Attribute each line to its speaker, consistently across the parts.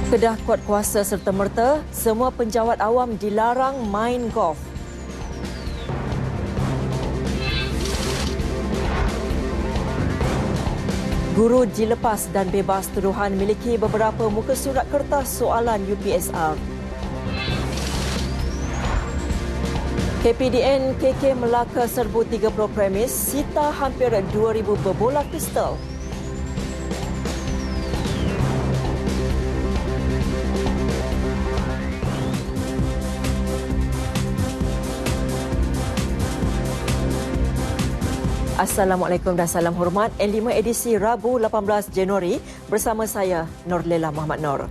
Speaker 1: Kedah kuat kuasa serta-merta, semua penjawat awam dilarang main golf. Guru dilepas dan bebas tuduhan memiliki beberapa muka surat kertas soalan UPSR. KPDN KK Melaka serbu 30 premis, sita hampir 2,000 berbola pistol. Assalamualaikum dan salam hormat. N5 edisi Rabu 18 Januari bersama saya Norlela Muhammad Nor.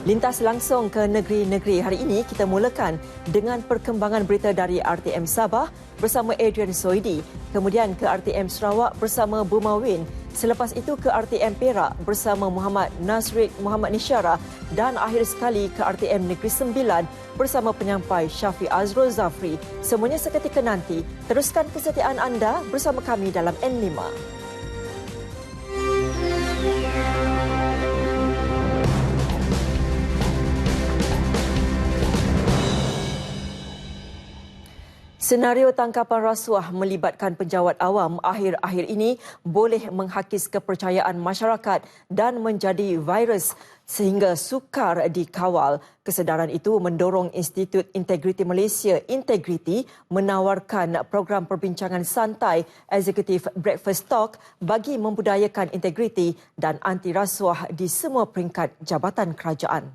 Speaker 1: Lintas langsung ke negeri-negeri hari ini, kita mulakan dengan perkembangan berita dari RTM Sabah bersama Adrian Soidi, kemudian ke RTM Sarawak bersama Buma Win, selepas itu ke RTM Perak bersama Muhammad Nasrid Muhammad Nisyara dan akhir sekali ke RTM Negeri Sembilan bersama penyampai Syafiq Azrul Zafri. Semuanya seketika nanti. Teruskan kesetiaan anda bersama kami dalam N5. Senario tangkapan rasuah melibatkan penjawat awam akhir-akhir ini boleh menghakis kepercayaan masyarakat dan menjadi virus sehingga sukar dikawal. Kesedaran itu mendorong Institut Integriti Malaysia Integriti menawarkan program perbincangan santai Executive Breakfast Talk bagi membudayakan integriti dan anti rasuah di semua peringkat jabatan kerajaan.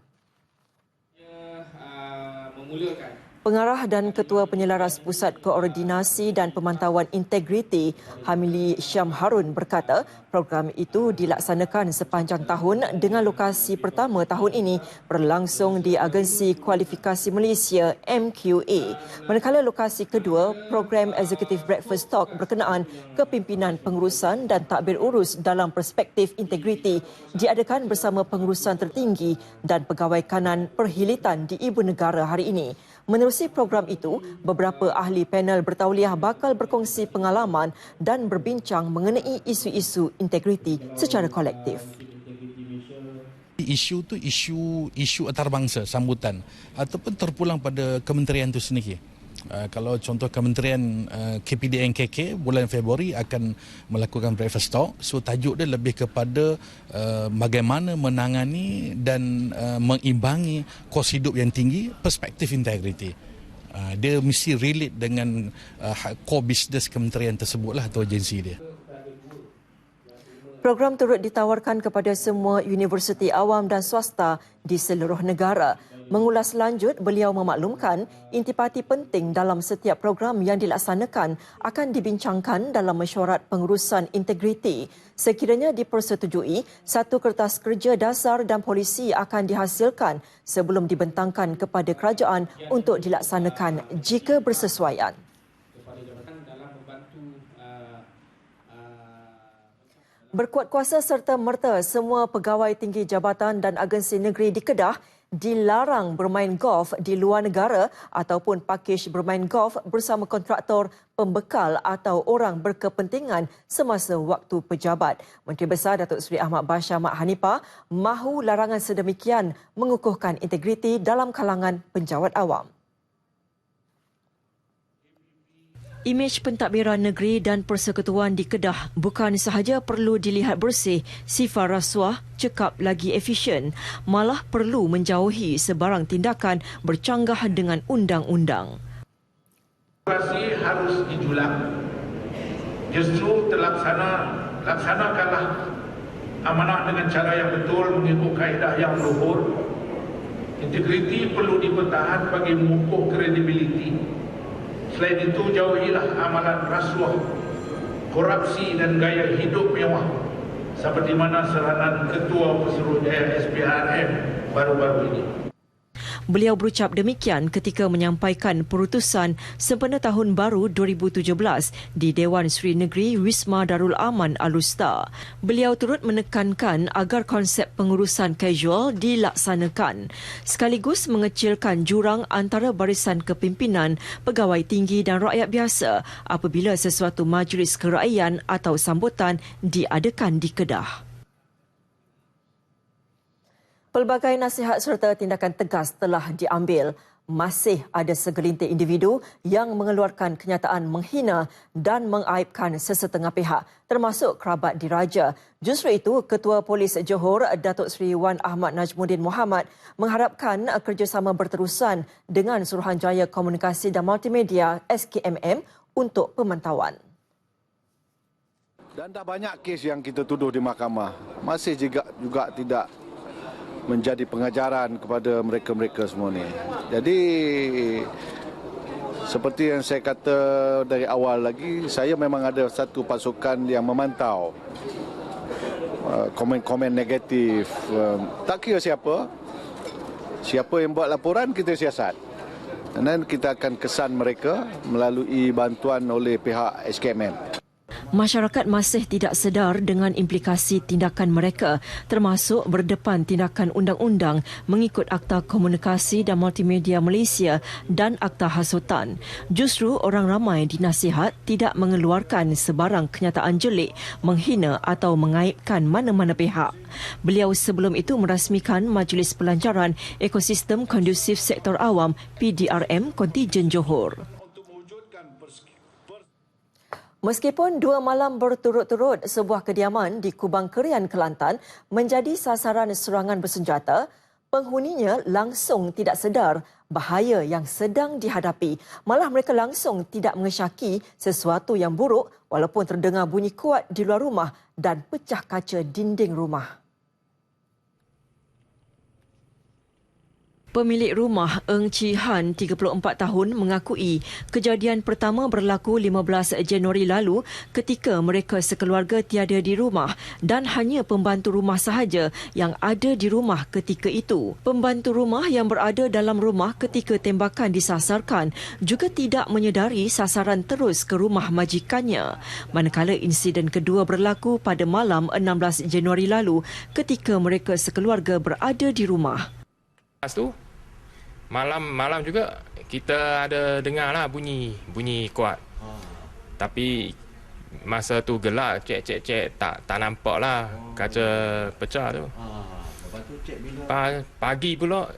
Speaker 1: Pengarah dan Ketua Penyelaras Pusat Koordinasi dan Pemantauan Integriti Hamili Syam Harun berkata program itu dilaksanakan sepanjang tahun dengan lokasi pertama tahun ini berlangsung di Agensi Kualifikasi Malaysia MQA. Manakala lokasi kedua, program Executive Breakfast Talk berkenaan kepimpinan pengurusan dan takbir urus dalam perspektif integriti diadakan bersama pengurusan tertinggi dan pegawai kanan perhilitan di ibu negara hari ini. Menerusi program itu, beberapa ahli panel bertauliah bakal berkongsi pengalaman dan berbincang mengenai isu-isu integriti secara kolektif.
Speaker 2: Isu itu isu antarabangsa, sambutan ataupun terpulang pada kementerian itu sendiri. Kalau contoh kementerian KPDN KK bulan Februari akan melakukan breakfast talk, so tajuk dia lebih kepada bagaimana menangani dan mengimbangi kos hidup yang tinggi, perspektif integriti. Dia mesti relate dengan core business kementerian tersebutlah atau agensi dia.
Speaker 1: Program turut ditawarkan kepada semua universiti awam dan swasta di seluruh negara. Mengulas lanjut, beliau memaklumkan intipati penting dalam setiap program yang dilaksanakan akan dibincangkan dalam mesyuarat pengurusan integriti. Sekiranya dipersetujui, satu kertas kerja dasar dan polisi akan dihasilkan sebelum dibentangkan kepada kerajaan untuk dilaksanakan jika bersesuaian. Berkuat kuasa serta merta, semua pegawai tinggi jabatan dan agensi negeri di Kedah dilarang bermain golf di luar negara ataupun pakej bermain golf bersama kontraktor, pembekal atau orang berkepentingan semasa waktu pejabat. Menteri Besar Datuk Seri Ahmad Bashar Mat Hanifah mahu larangan sedemikian mengukuhkan integriti dalam kalangan penjawat awam. Imej pentadbiran negeri dan persekutuan di Kedah bukan sahaja perlu dilihat bersih, sifar rasuah cekap lagi efisien, malah perlu menjauhi sebarang tindakan bercanggah dengan undang-undang.
Speaker 3: Demokrasi harus dijulang. Justru laksanakanlah amanah dengan cara yang betul mengikut kaedah yang luhur. Integriti perlu dipertahan bagi mengukuh kredibiliti. Selain itu, jauhilah amalan rasuah, korupsi dan gaya hidup mewah seperti mana seranan Ketua Pesuruhjaya SPRM baru-baru ini.
Speaker 1: Beliau berucap demikian ketika menyampaikan perutusan sempena Tahun Baru 2017 di Dewan Seri Negeri Wisma Darul Aman Alusta. Beliau turut menekankan agar konsep pengurusan kasual dilaksanakan, sekaligus mengecilkan jurang antara barisan kepimpinan, pegawai tinggi dan rakyat biasa apabila sesuatu majlis kerakyatan atau sambutan diadakan di Kedah. Pelbagai nasihat serta tindakan tegas telah diambil. Masih ada segelintir individu yang mengeluarkan kenyataan menghina dan mengaibkan sesetengah pihak, termasuk kerabat diraja. Justru itu, Ketua Polis Johor, Datuk Seri Wan Ahmad Najmuddin Mohamad mengharapkan kerjasama berterusan dengan Suruhanjaya Komunikasi dan Multimedia SKMM untuk pemantauan.
Speaker 4: Dan dah banyak kes yang kita tuduh di mahkamah. Masih juga tidak menjadi pengajaran kepada mereka-mereka semua ni. Jadi seperti yang saya kata dari awal lagi, saya memang ada satu pasukan yang memantau komen-komen negatif. Tak kira siapa yang buat laporan, kita siasat. Dan kita akan kesan mereka melalui bantuan oleh pihak SKMM.
Speaker 1: Masyarakat masih tidak sedar dengan implikasi tindakan mereka, termasuk berdepan tindakan undang-undang mengikut Akta Komunikasi dan Multimedia Malaysia dan Akta Hasutan. Justru orang ramai dinasihat tidak mengeluarkan sebarang kenyataan jelik, menghina atau mengaibkan mana-mana pihak. Beliau sebelum itu merasmikan Majlis Pelancaran Ekosistem Kondusif Sektor Awam PDRM Kontijen Johor. Meskipun 2 malam berturut-turut sebuah kediaman di Kubang Kerian, Kelantan menjadi sasaran serangan bersenjata, penghuninya langsung tidak sedar bahaya yang sedang dihadapi. Malah mereka langsung tidak mengesyaki sesuatu yang buruk walaupun terdengar bunyi kuat di luar rumah dan pecah kaca dinding rumah. Pemilik rumah Eng Chi Han, 34 tahun, mengakui kejadian pertama berlaku 15 Januari lalu ketika mereka sekeluarga tiada di rumah dan hanya pembantu rumah sahaja yang ada di rumah ketika itu. Pembantu rumah yang berada dalam rumah ketika tembakan disasarkan juga tidak menyedari sasaran terus ke rumah majikannya. Manakala insiden kedua berlaku pada malam 16 Januari lalu ketika mereka sekeluarga berada di rumah.
Speaker 5: Lepas tu, malam juga kita ada dengar lah bunyi kuat. Tapi masa tu gelap, cek tak nampak lah kaca pecah tu.
Speaker 4: Lepas tu cek bila?
Speaker 5: Pagi pula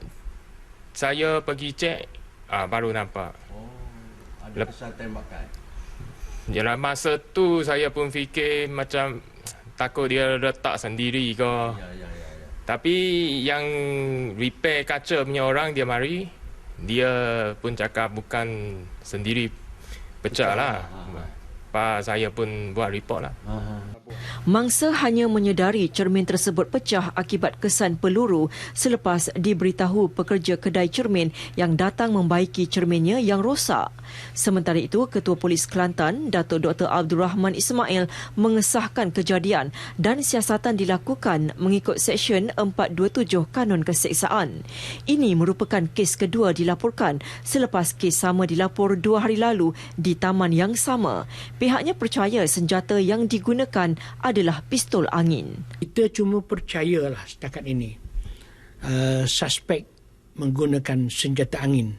Speaker 5: saya pergi cek, baru nampak.
Speaker 4: Ada kesan tembakan.
Speaker 5: Yalah, masa tu saya pun fikir macam takut dia letak sendiri ke.
Speaker 4: Ya.
Speaker 5: Tapi yang repair kaca punya orang dia mari, dia pun cakap bukan sendiri pecah lah. Saya pun buat report lah.
Speaker 1: Mangsa hanya menyedari cermin tersebut pecah akibat kesan peluru selepas diberitahu pekerja kedai cermin yang datang membaiki cerminnya yang rosak. Sementara itu, Ketua Polis Kelantan, Datuk Dr. Abdul Rahman Ismail mengesahkan kejadian dan siasatan dilakukan mengikut Seksyen 427 Kanun Keseksaan. Ini merupakan kes kedua dilaporkan selepas kes sama dilapor 2 hari lalu di taman yang sama. Pihaknya percaya senjata yang digunakan adalah pistol angin.
Speaker 6: Kita cuma percayalah setakat ini suspek menggunakan senjata angin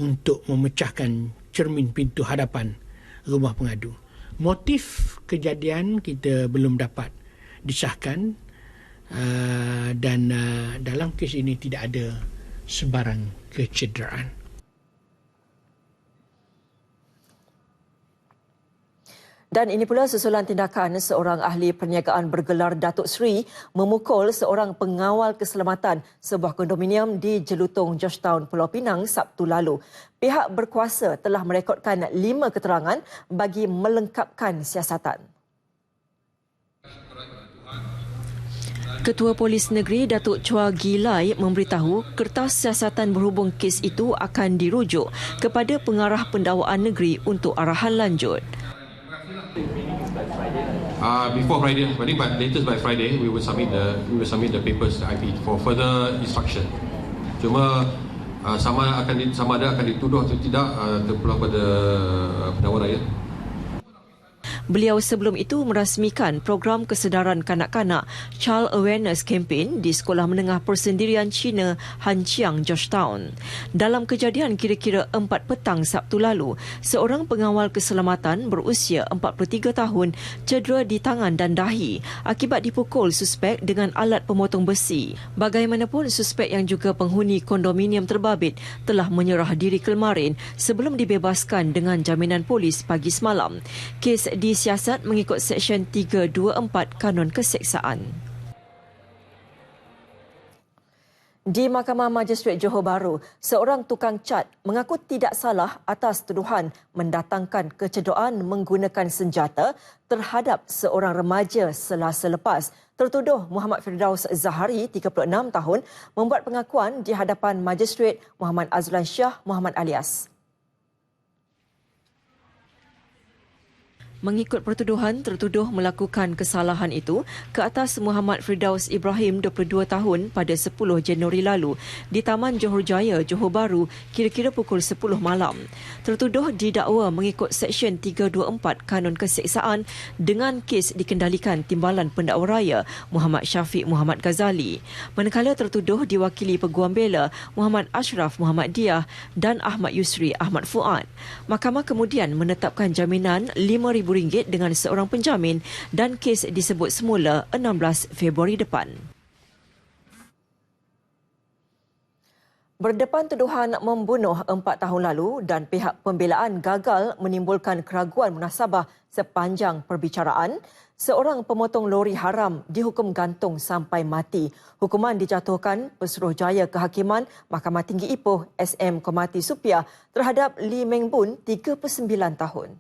Speaker 6: untuk memecahkan cermin pintu hadapan rumah pengadu. Motif kejadian kita belum dapat disahkan dan dalam kes ini tidak ada sebarang kecederaan.
Speaker 1: Dan ini pula susulan tindakan seorang ahli perniagaan bergelar Datuk Seri memukul seorang pengawal keselamatan sebuah kondominium di Jelutong, Georgetown, Pulau Pinang Sabtu lalu. Pihak berkuasa telah merekodkan 5 keterangan bagi melengkapkan siasatan. Ketua Polis Negeri Datuk Chua Gilai memberitahu kertas siasatan berhubung kes itu akan dirujuk kepada pengarah pendakwaan negeri untuk arahan lanjut.
Speaker 7: Before Friday, I think but latest by Friday, we will submit the papers to IP for further instruction. Cuma sama ada akan dituduh atau tidak terpulang pada pendakwa rakyat.
Speaker 1: Beliau sebelum itu merasmikan program kesedaran kanak-kanak Child Awareness Campaign di Sekolah Menengah Persendirian Cina Hanqiang, Georgetown. Dalam kejadian kira-kira 4 petang Sabtu lalu, seorang pengawal keselamatan berusia 43 tahun cedera di tangan dan dahi akibat dipukul suspek dengan alat pemotong besi. Bagaimanapun, suspek yang juga penghuni kondominium terbabit telah menyerah diri kemarin sebelum dibebaskan dengan jaminan polis pagi semalam. Kes disiasat mengikut Seksyen 324 Kanun Keseksaan. Di Mahkamah Magistrate Johor Bahru, seorang tukang cat mengaku tidak salah atas tuduhan mendatangkan kecedoan menggunakan senjata terhadap seorang remaja Selasa lepas. Tertuduh Muhammad Firdaus Zahari, 36 tahun, membuat pengakuan di hadapan Magistrate Muhammad Azlan Shah Muhammad Alias. Mengikut pertuduhan, tertuduh melakukan kesalahan itu ke atas Muhammad Firdaus Ibrahim, 22 tahun pada 10 Januari lalu di Taman Johor Jaya, Johor Bahru kira-kira pukul 10 malam. Tertuduh didakwa mengikut Seksyen 324 Kanun Keseksaan dengan kes dikendalikan Timbalan Pendakwa Raya Muhammad Syafiq Muhammad Ghazali. Manakala tertuduh diwakili Peguam Bela Muhammad Ashraf Muhammad Diah dan Ahmad Yusri Ahmad Fuad. Mahkamah kemudian menetapkan jaminan RM5,000 dengan seorang penjamin dan kes disebut semula 16 Februari depan. Berdepan tuduhan membunuh 4 tahun lalu dan pihak pembelaan gagal menimbulkan keraguan munasabah sepanjang perbicaraan, seorang pemotong lori haram dihukum gantung sampai mati. Hukuman dijatuhkan Pesuruhjaya Kehakiman Mahkamah Tinggi Ipoh SM Komati Supiah terhadap Lee Meng Bun, 39 tahun.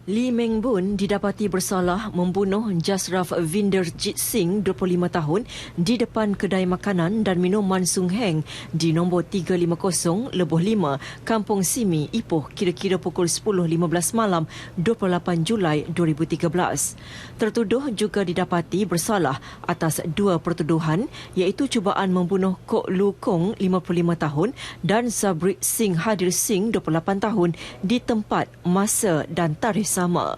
Speaker 1: Lee Meng Bun didapati bersalah membunuh Jasraf Vinderjit Singh, 25 tahun, di depan kedai makanan dan minuman Sung Heng di nombor 350/5 Kampung Simi, Ipoh kira-kira pukul 10.15 malam 28 Julai 2013. Tertuduh juga didapati bersalah atas 2 pertuduhan iaitu cubaan membunuh Kok Lu Kong, 55 tahun dan Sabrit Singh Hadir Singh, 28 tahun di tempat, masa dan tarikh sama.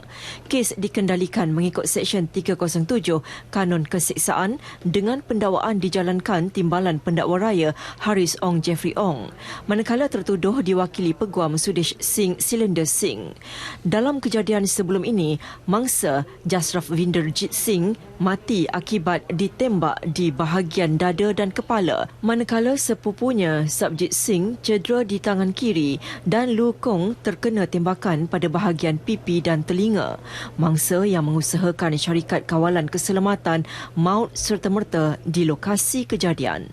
Speaker 1: Kes dikendalikan mengikut Seksyen 307 Kanun Keseksaan dengan pendakwaan dijalankan Timbalan Pendakwa Raya Haris Ong Jeffrey Ong. Manakala tertuduh diwakili Peguam Sudesh Singh Silender Singh. Dalam kejadian sebelum ini, mangsa Jasraf Vinderjit Singh mati akibat ditembak di bahagian dada dan kepala, manakala sepupunya Sabjit Singh cedera di tangan kiri dan Lu Kong terkena tembakan pada bahagian pipi dan telinga. Mangsa yang mengusahakan syarikat kawalan keselamatan maut serta-merta di lokasi kejadian.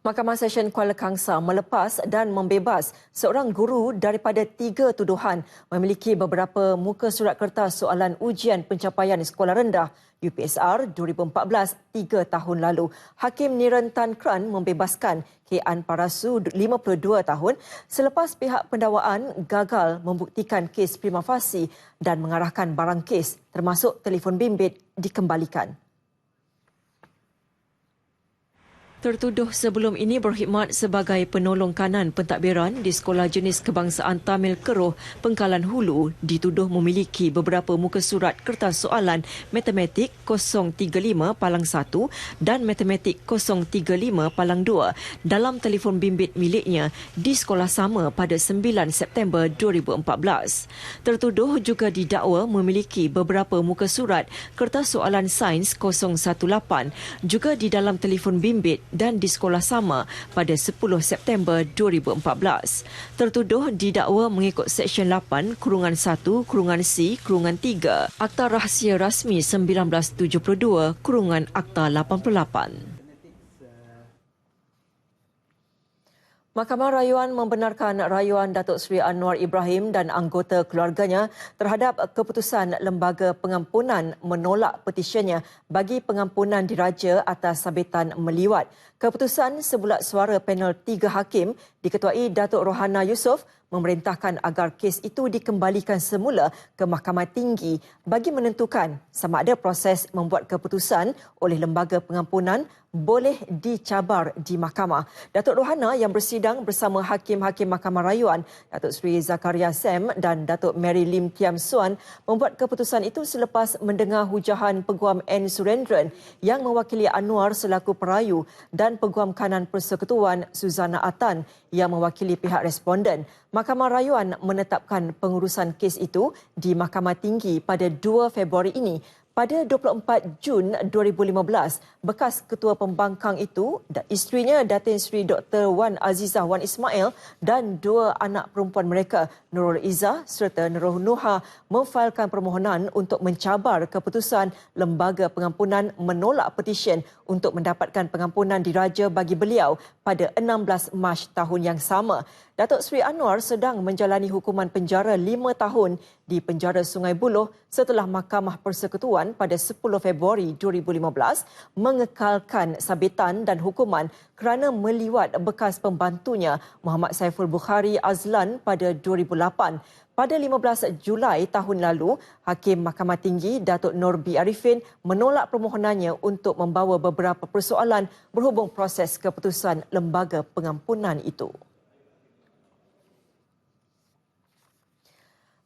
Speaker 1: Mahkamah Session Kuala Kangsar melepas dan membebas seorang guru daripada 3 tuduhan memiliki beberapa muka surat kertas soalan ujian pencapaian sekolah rendah UPSR 2014 3 tahun lalu. Hakim Niran Tan Kran membebaskan K.An Parasu, 52 tahun, selepas pihak pendakwaan gagal membuktikan kes prima facie dan mengarahkan barang kes termasuk telefon bimbit dikembalikan. Tertuduh sebelum ini berkhidmat sebagai penolong kanan pentadbiran di Sekolah Jenis Kebangsaan Tamil Keroh, Pengkalan Hulu, dituduh memiliki beberapa muka surat kertas soalan Matematik 035-1 dan Matematik 035-2 dalam telefon bimbit miliknya di sekolah sama pada 9 September 2014. Tertuduh juga didakwa memiliki beberapa muka surat kertas soalan Sains 018 juga di dalam telefon bimbit dan di sekolah sama pada 10 September 2014. Tertuduh didakwa mengikut Seksyen 8-1-C-3 Akta Rahsia Rasmi 1972-Akta 88. Mahkamah Rayuan membenarkan rayuan Datuk Seri Anwar Ibrahim dan anggota keluarganya terhadap keputusan Lembaga Pengampunan menolak petisyennya bagi pengampunan diraja atas sabitan meliwat. Keputusan sebulat suara panel 3 hakim Diketuai Datuk Rohana Yusof memerintahkan agar kes itu dikembalikan semula ke Mahkamah Tinggi bagi menentukan sama ada proses membuat keputusan oleh lembaga pengampunan boleh dicabar di mahkamah. Datuk Rohana yang bersidang bersama Hakim-Hakim Mahkamah Rayuan Datuk Seri Zakaria Sam dan Datuk Mary Lim Tiam Suan membuat keputusan itu selepas mendengar hujahan Peguam N. Surendran yang mewakili Anwar selaku perayu dan Peguam Kanan Persekutuan Suzana Atan yang mewakili pihak responden. Mahkamah Rayuan menetapkan pengurusan kes itu di Mahkamah Tinggi pada 2 Februari ini. Pada 24 Jun 2015, bekas Ketua Pembangkang itu, isterinya Datin Seri Dr. Wan Azizah Wan Ismail dan 2 anak perempuan mereka, Nurul Izzah serta Nurul Nuha, memfailkan permohonan untuk mencabar keputusan Lembaga Pengampunan menolak petisyen untuk mendapatkan pengampunan diraja bagi beliau pada 16 Mac tahun yang sama. Datuk Seri Anwar sedang menjalani hukuman penjara 5 tahun di penjara Sungai Buloh setelah Mahkamah Persekutuan pada 10 Februari 2015 mengekalkan sabitan dan hukuman kerana meliwat bekas pembantunya Muhammad Saiful Bukhari Azlan pada 2008. Pada 15 Julai tahun lalu, Hakim Mahkamah Tinggi Datuk Nur B. Arifin menolak permohonannya untuk membawa beberapa persoalan berhubung proses keputusan Lembaga Pengampunan itu.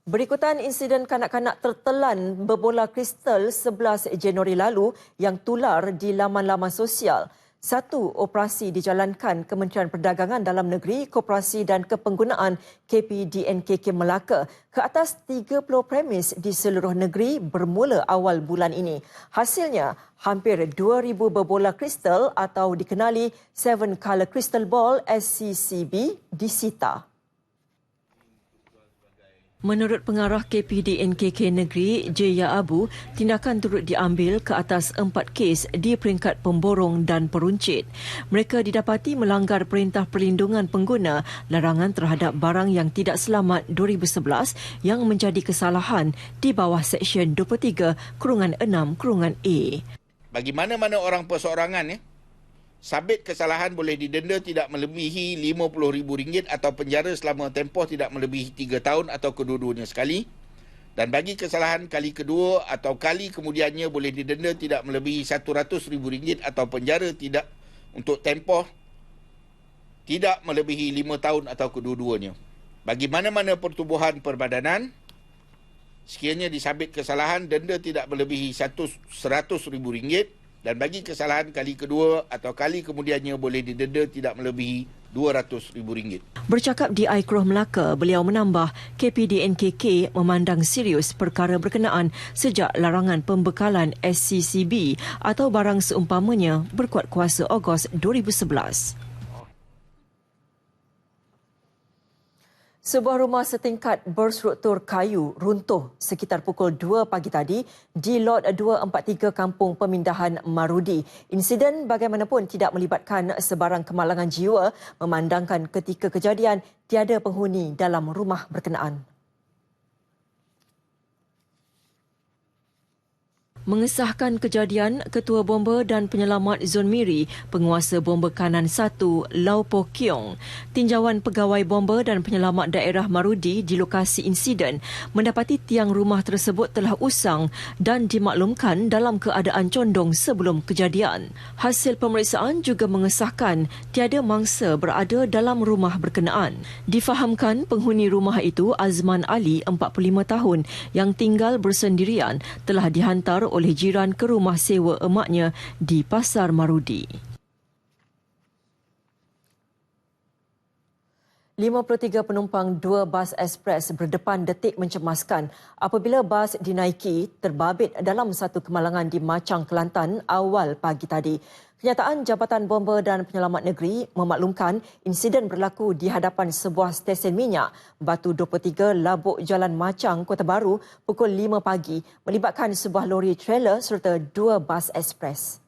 Speaker 1: Berikutan insiden kanak-kanak tertelan berbola kristal 11 Januari lalu yang tular di laman-laman sosial. Satu operasi dijalankan Kementerian Perdagangan Dalam Negeri, Koperasi dan Kepenggunaan KPDNKK Melaka ke atas 30 premis di seluruh negeri bermula awal bulan ini. Hasilnya, hampir 2,000 berbola kristal atau dikenali 7 Colour Crystal Ball SCCB disita. Menurut pengarah KPDNKK Negeri, J. Abu, tindakan turut diambil ke atas 4 kes di peringkat pemborong dan peruncit. Mereka didapati melanggar Perintah Perlindungan Pengguna Larangan Terhadap Barang yang Tidak Selamat 2011 yang menjadi kesalahan di bawah Seksyen 23/6/A.
Speaker 8: Bagi mana-mana orang perseorangan, sabit kesalahan boleh didenda tidak melebihi RM50,000 atau penjara selama tempoh tidak melebihi 3 tahun atau kedua-duanya sekali. Dan bagi kesalahan kali kedua atau kali kemudiannya boleh didenda tidak melebihi RM100,000 atau penjara tidak untuk tempoh tidak melebihi 5 tahun atau kedua-duanya. Bagi mana-mana pertubuhan perbadanan, sekiranya disabit kesalahan, denda tidak melebihi RM100,000 dan bagi kesalahan kali kedua atau kali kemudiannya boleh didenda tidak melebihi RM200,000.
Speaker 1: Bercakap di Aikroh Melaka, beliau menambah KPDNKK memandang serius perkara berkenaan sejak larangan pembekalan SCCB atau barang seumpamanya berkuat kuasa Ogos 2011. Sebuah rumah setingkat berstruktur kayu runtuh sekitar pukul 2 pagi tadi di Lot 243 Kampung Pemindahan Marudi. Insiden bagaimanapun tidak melibatkan sebarang kemalangan jiwa memandangkan ketika kejadian tiada penghuni dalam rumah berkenaan. Mengesahkan kejadian, Ketua Bomba dan Penyelamat Zon Miri, Penguasa Bomba Kanan 1, Lau Po Kiong, Tinjauan Pegawai Bomba dan Penyelamat Daerah Marudi di lokasi insiden mendapati tiang rumah tersebut telah usang dan dimaklumkan dalam keadaan condong sebelum kejadian. Hasil pemeriksaan juga mengesahkan tiada mangsa berada dalam rumah berkenaan. Difahamkan penghuni rumah itu Azman Ali, 45 tahun, yang tinggal bersendirian telah dihantar oleh jiran ke rumah sewa emaknya di Pasar Marudi. 53 penumpang 2 bas ekspres berdepan detik mencemaskan apabila bas dinaiki terbabit dalam satu kemalangan di Machang, Kelantan awal pagi tadi. Kenyataan Jabatan Bomba dan Penyelamat Negeri memaklumkan insiden berlaku di hadapan sebuah stesen minyak Batu 23 Labuk Jalan Machang, Kota Baru pukul 5 pagi melibatkan sebuah lori trailer serta 2 bas ekspres.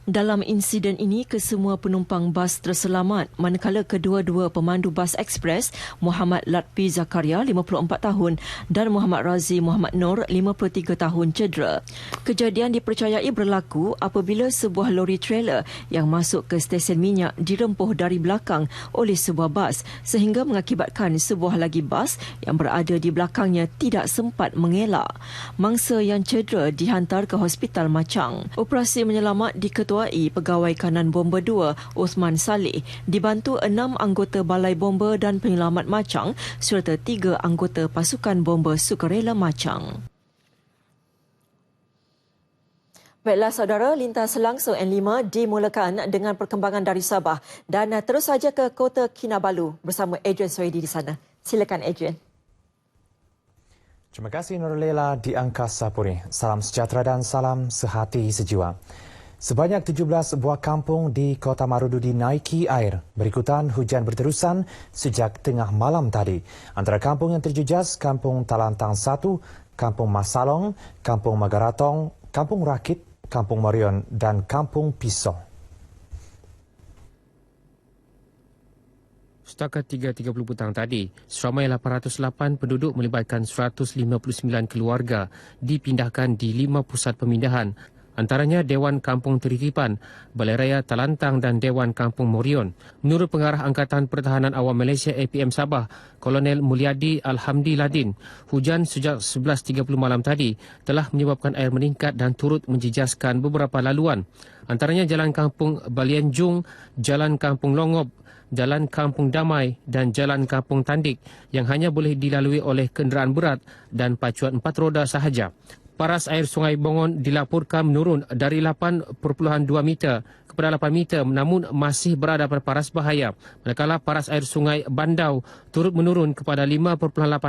Speaker 1: Dalam insiden ini, kesemua penumpang bas terselamat manakala kedua-dua pemandu bas ekspres Muhammad Latfi Zakaria 54 tahun dan Muhammad Razi Muhammad Nur 53 tahun cedera. Kejadian dipercayai berlaku apabila sebuah lori trailer yang masuk ke stesen minyak dirempuh dari belakang oleh sebuah bas sehingga mengakibatkan sebuah lagi bas yang berada di belakangnya tidak sempat mengelak. Mangsa yang cedera dihantar ke Hospital Machang. Operasi menyelamat diketuai Pegawai Kanan Bomba 2 Osman Saleh dibantu 6 anggota Balai Bomba dan Penyelamat Machang serta 3 anggota Pasukan Bomba Sukarela Machang. Baiklah saudara, lintas langsung N5 dimulakan dengan perkembangan dari Sabah dan terus saja ke Kota Kinabalu bersama Adrian Soedi di sana. Silakan Adrian.
Speaker 9: Terima kasih Nurlela di Angkasa Puri. Salam sejahtera dan salam sehati sejiwa. Sebanyak 17 buah kampung di Kota Marudu dinaiki air berikutan hujan berterusan sejak tengah malam tadi. Antara kampung yang terjejas, Kampung Talantang 1, Kampung Masalong, Kampung Magaratong, Kampung Rakit, Kampung Morion dan Kampung Pisau.
Speaker 5: Setakat 3.30 petang tadi, seramai 808 penduduk melibatkan 159 keluarga dipindahkan di 5 pusat pemindahan. Antaranya Dewan Kampung Teritipan, Balai Raya Talantang dan Dewan Kampung Morion. Menurut Pengarah Angkatan Pertahanan Awam Malaysia APM Sabah, Kolonel Mulyadi Alhamdi Ladin, hujan sejak 11.30 malam tadi telah menyebabkan air meningkat dan turut menjejaskan beberapa laluan. Antaranya Jalan Kampung Balianjung, Jalan Kampung Longob, Jalan Kampung Damai dan Jalan Kampung Tandik yang hanya boleh dilalui oleh kenderaan berat dan pacuan 4 roda sahaja. Paras air Sungai Bongon dilaporkan menurun dari 8.2 meter kepada 8 meter namun masih berada pada paras bahaya. Manakala paras air Sungai Bandau turut menurun kepada 5.8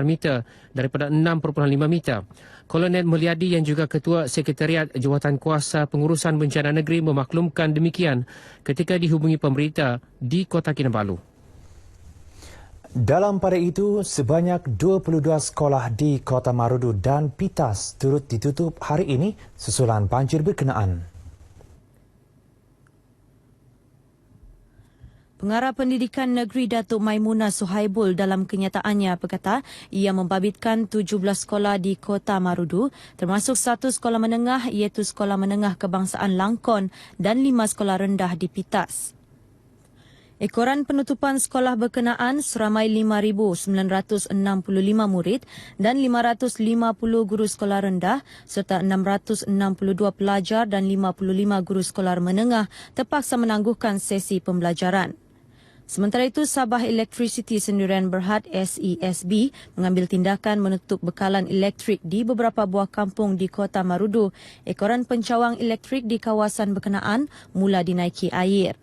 Speaker 5: meter daripada 6.5 meter. Kolonel Mulyadi yang juga Ketua Sekretariat Jawatan Kuasa Pengurusan Bencana Negeri memaklumkan demikian ketika dihubungi pemberita di Kota Kinabalu.
Speaker 9: Dalam pada itu, sebanyak 22 sekolah di Kota Marudu dan Pitas turut ditutup hari ini susulan banjir berkenaan.
Speaker 10: Pengarah Pendidikan Negeri Datuk Maimunah Suhaibul dalam kenyataannya berkata ia membabitkan 17 sekolah di Kota Marudu termasuk 1 sekolah menengah iaitu Sekolah Menengah Kebangsaan Langkon dan 5 sekolah rendah di Pitas. Ekoran penutupan sekolah berkenaan seramai 5,965 murid dan 550 guru sekolah rendah serta 662 pelajar dan 55 guru sekolah menengah terpaksa menangguhkan sesi pembelajaran. Sementara itu, Sabah Electricity Sendirian Berhad SESB mengambil tindakan menutup bekalan elektrik di beberapa buah kampung di Kota Marudu. Ekoran pencawang elektrik di kawasan berkenaan mula dinaiki air.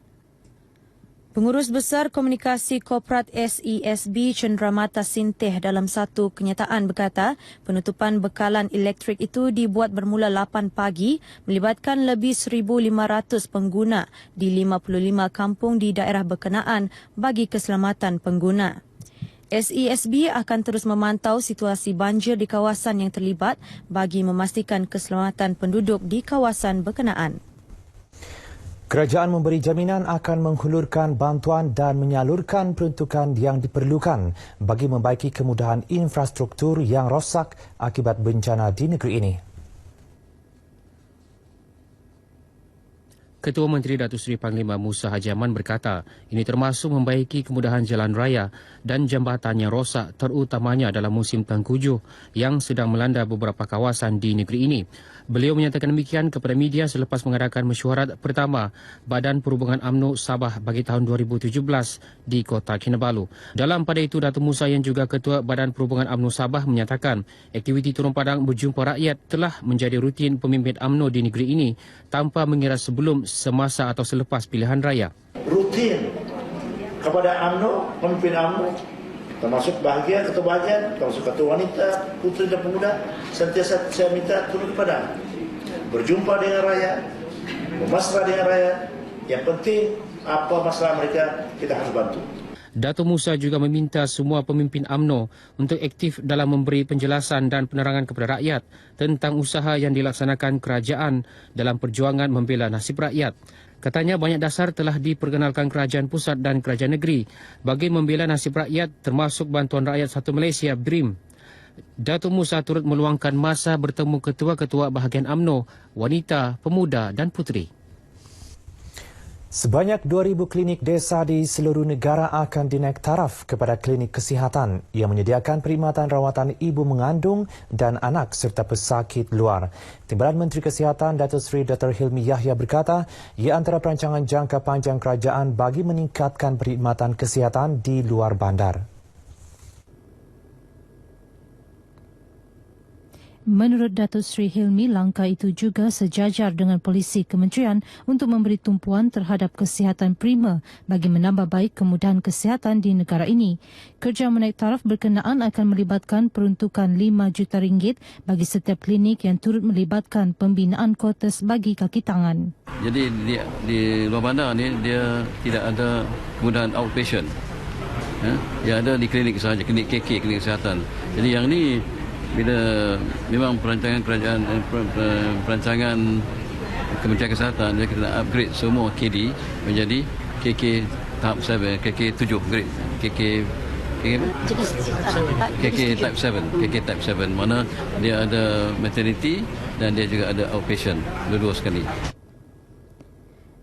Speaker 10: Pengurus Besar Komunikasi Korporat SESB Cenderamata Sinteh dalam satu kenyataan berkata penutupan bekalan elektrik itu dibuat bermula 8 pagi melibatkan lebih 1,500 pengguna di 55 kampung di daerah berkenaan bagi keselamatan pengguna. SESB akan terus memantau situasi banjir di kawasan yang terlibat bagi memastikan keselamatan penduduk di kawasan berkenaan.
Speaker 9: Kerajaan memberi jaminan akan menghulurkan bantuan dan menyalurkan peruntukan yang diperlukan bagi membaiki kemudahan infrastruktur yang rosak akibat bencana di negeri ini.
Speaker 5: Ketua Menteri Datuk Seri Panglima Musa Haji Aman berkata, ini termasuk membaiki kemudahan jalan raya dan jambatan yang rosak terutamanya dalam musim tengkujuh yang sedang melanda beberapa kawasan di negeri ini. Beliau menyatakan demikian kepada media selepas mengadakan mesyuarat pertama Badan Perhubungan UMNO Sabah bagi tahun 2017 di Kota Kinabalu. Dalam pada itu, Datuk Musa yang juga Ketua Badan Perhubungan UMNO Sabah menyatakan aktiviti turun padang berjumpa rakyat telah menjadi rutin pemimpin UMNO di negeri ini tanpa mengira sebelum, semasa atau selepas pilihan raya.
Speaker 11: Rutin kepada UMNO, pemimpin UMNO, termasuk bahagian, ketua bahagian, termasuk ketua wanita, puteri dan pemuda, sentiasa saya minta turun ke padang. Berjumpa dengan rakyat, memasrah dengan rakyat. Yang penting apa masalah mereka, kita harus bantu.
Speaker 12: Dato' Musa juga meminta semua pemimpin UMNO untuk aktif dalam memberi penjelasan dan penerangan kepada rakyat tentang usaha yang dilaksanakan kerajaan dalam perjuangan membela nasib rakyat. Katanya banyak dasar telah diperkenalkan kerajaan pusat dan kerajaan negeri bagi membela nasib rakyat termasuk Bantuan Rakyat Satu Malaysia BRIM. Dato' Musa turut meluangkan masa bertemu ketua-ketua bahagian UMNO, wanita, pemuda dan puteri.
Speaker 9: Sebanyak 2,000 klinik desa di seluruh negara akan dinaik taraf kepada klinik kesihatan yang menyediakan perkhidmatan rawatan ibu mengandung dan anak serta pesakit luar. Timbalan Menteri Kesihatan Datuk Seri Dr. Hilmi Yahya berkata, ia antara perancangan jangka panjang kerajaan bagi meningkatkan perkhidmatan kesihatan di luar bandar.
Speaker 13: Menurut Datuk Seri Hilmi, langkah itu juga sejajar dengan polisi kementerian untuk memberi tumpuan terhadap kesihatan prima bagi menambah baik kemudahan kesihatan di negara ini. Kerja menaik taraf berkenaan akan melibatkan peruntukan RM5 juta bagi setiap klinik yang turut melibatkan pembinaan kuartus bagi kaki tangan.
Speaker 14: Jadi di luar bandar ni dia tidak ada kemudahan outpatient. Yang ada di klinik sahaja, klinik KK, klinik kesihatan. Jadi yang ni bila memang perancangan kerajaan perancangan Kementerian Kesihatan dia kita nak upgrade semua KD menjadi KK tahap 7, KK 7 grade, KK type 7 mana dia ada maternity dan dia juga ada outpatient dua-dua sekali.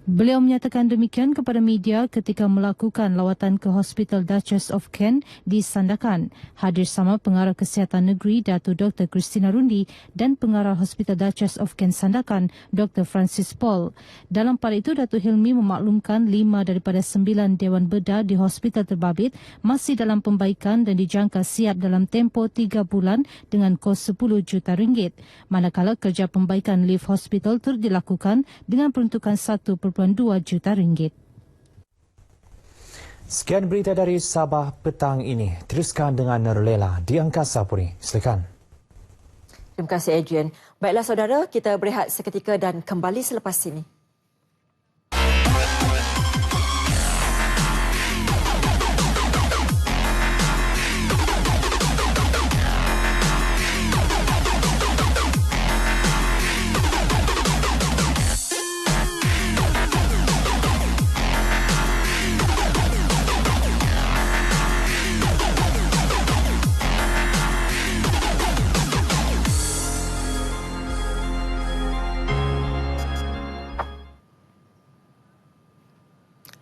Speaker 13: Beliau menyatakan demikian kepada media ketika melakukan lawatan ke Hospital Duchess of Kent di Sandakan. Hadir sama Pengarah Kesihatan Negeri Dato' Dr. Christina Rundi dan Pengarah Hospital Duchess of Kent Sandakan Dr. Francis Paul. Dalam pada itu, Dato' Hilmi memaklumkan 5 daripada 9 Dewan Bedah di hospital terbabit masih dalam pembaikan dan dijangka siap dalam tempoh 3 bulan dengan kos RM10 juta. Manakala kerja pembaikan lift hospital turut dilakukan dengan peruntukan RM1.2 juta.
Speaker 9: Sekian berita dari Sabah petang ini. Teruskan dengan Nerlela di Angkasa Puri. Silakan.
Speaker 1: Terima kasih Adrian. Baiklah saudara, kita berehat seketika dan kembali selepas ini.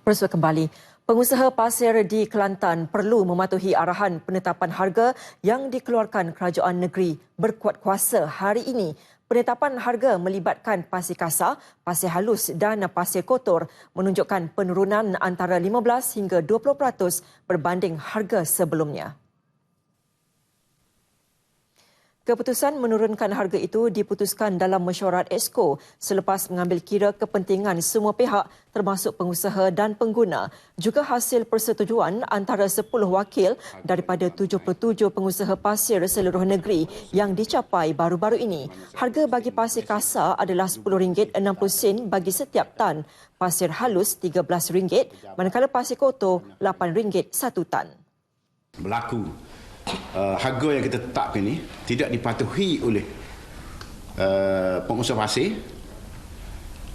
Speaker 1: Bersua kembali, pengusaha pasir di Kelantan perlu mematuhi arahan penetapan harga yang dikeluarkan kerajaan negeri berkuat kuasa hari ini. Penetapan harga melibatkan pasir kasar, pasir halus dan pasir kotor menunjukkan penurunan antara 15 hingga 20% berbanding harga sebelumnya. Keputusan menurunkan harga itu diputuskan dalam mesyuarat Exco selepas mengambil kira kepentingan semua pihak termasuk pengusaha dan pengguna, juga hasil persetujuan antara 10 wakil daripada 77 pengusaha pasir seluruh negeri yang dicapai baru-baru ini. Harga bagi pasir kasar adalah RM10.60 bagi setiap tan, pasir halus RM13, manakala pasir kotor RM8 satu tan.
Speaker 15: Berlaku harga yang kita tetapkan ini tidak dipatuhi oleh pengusaha pasir,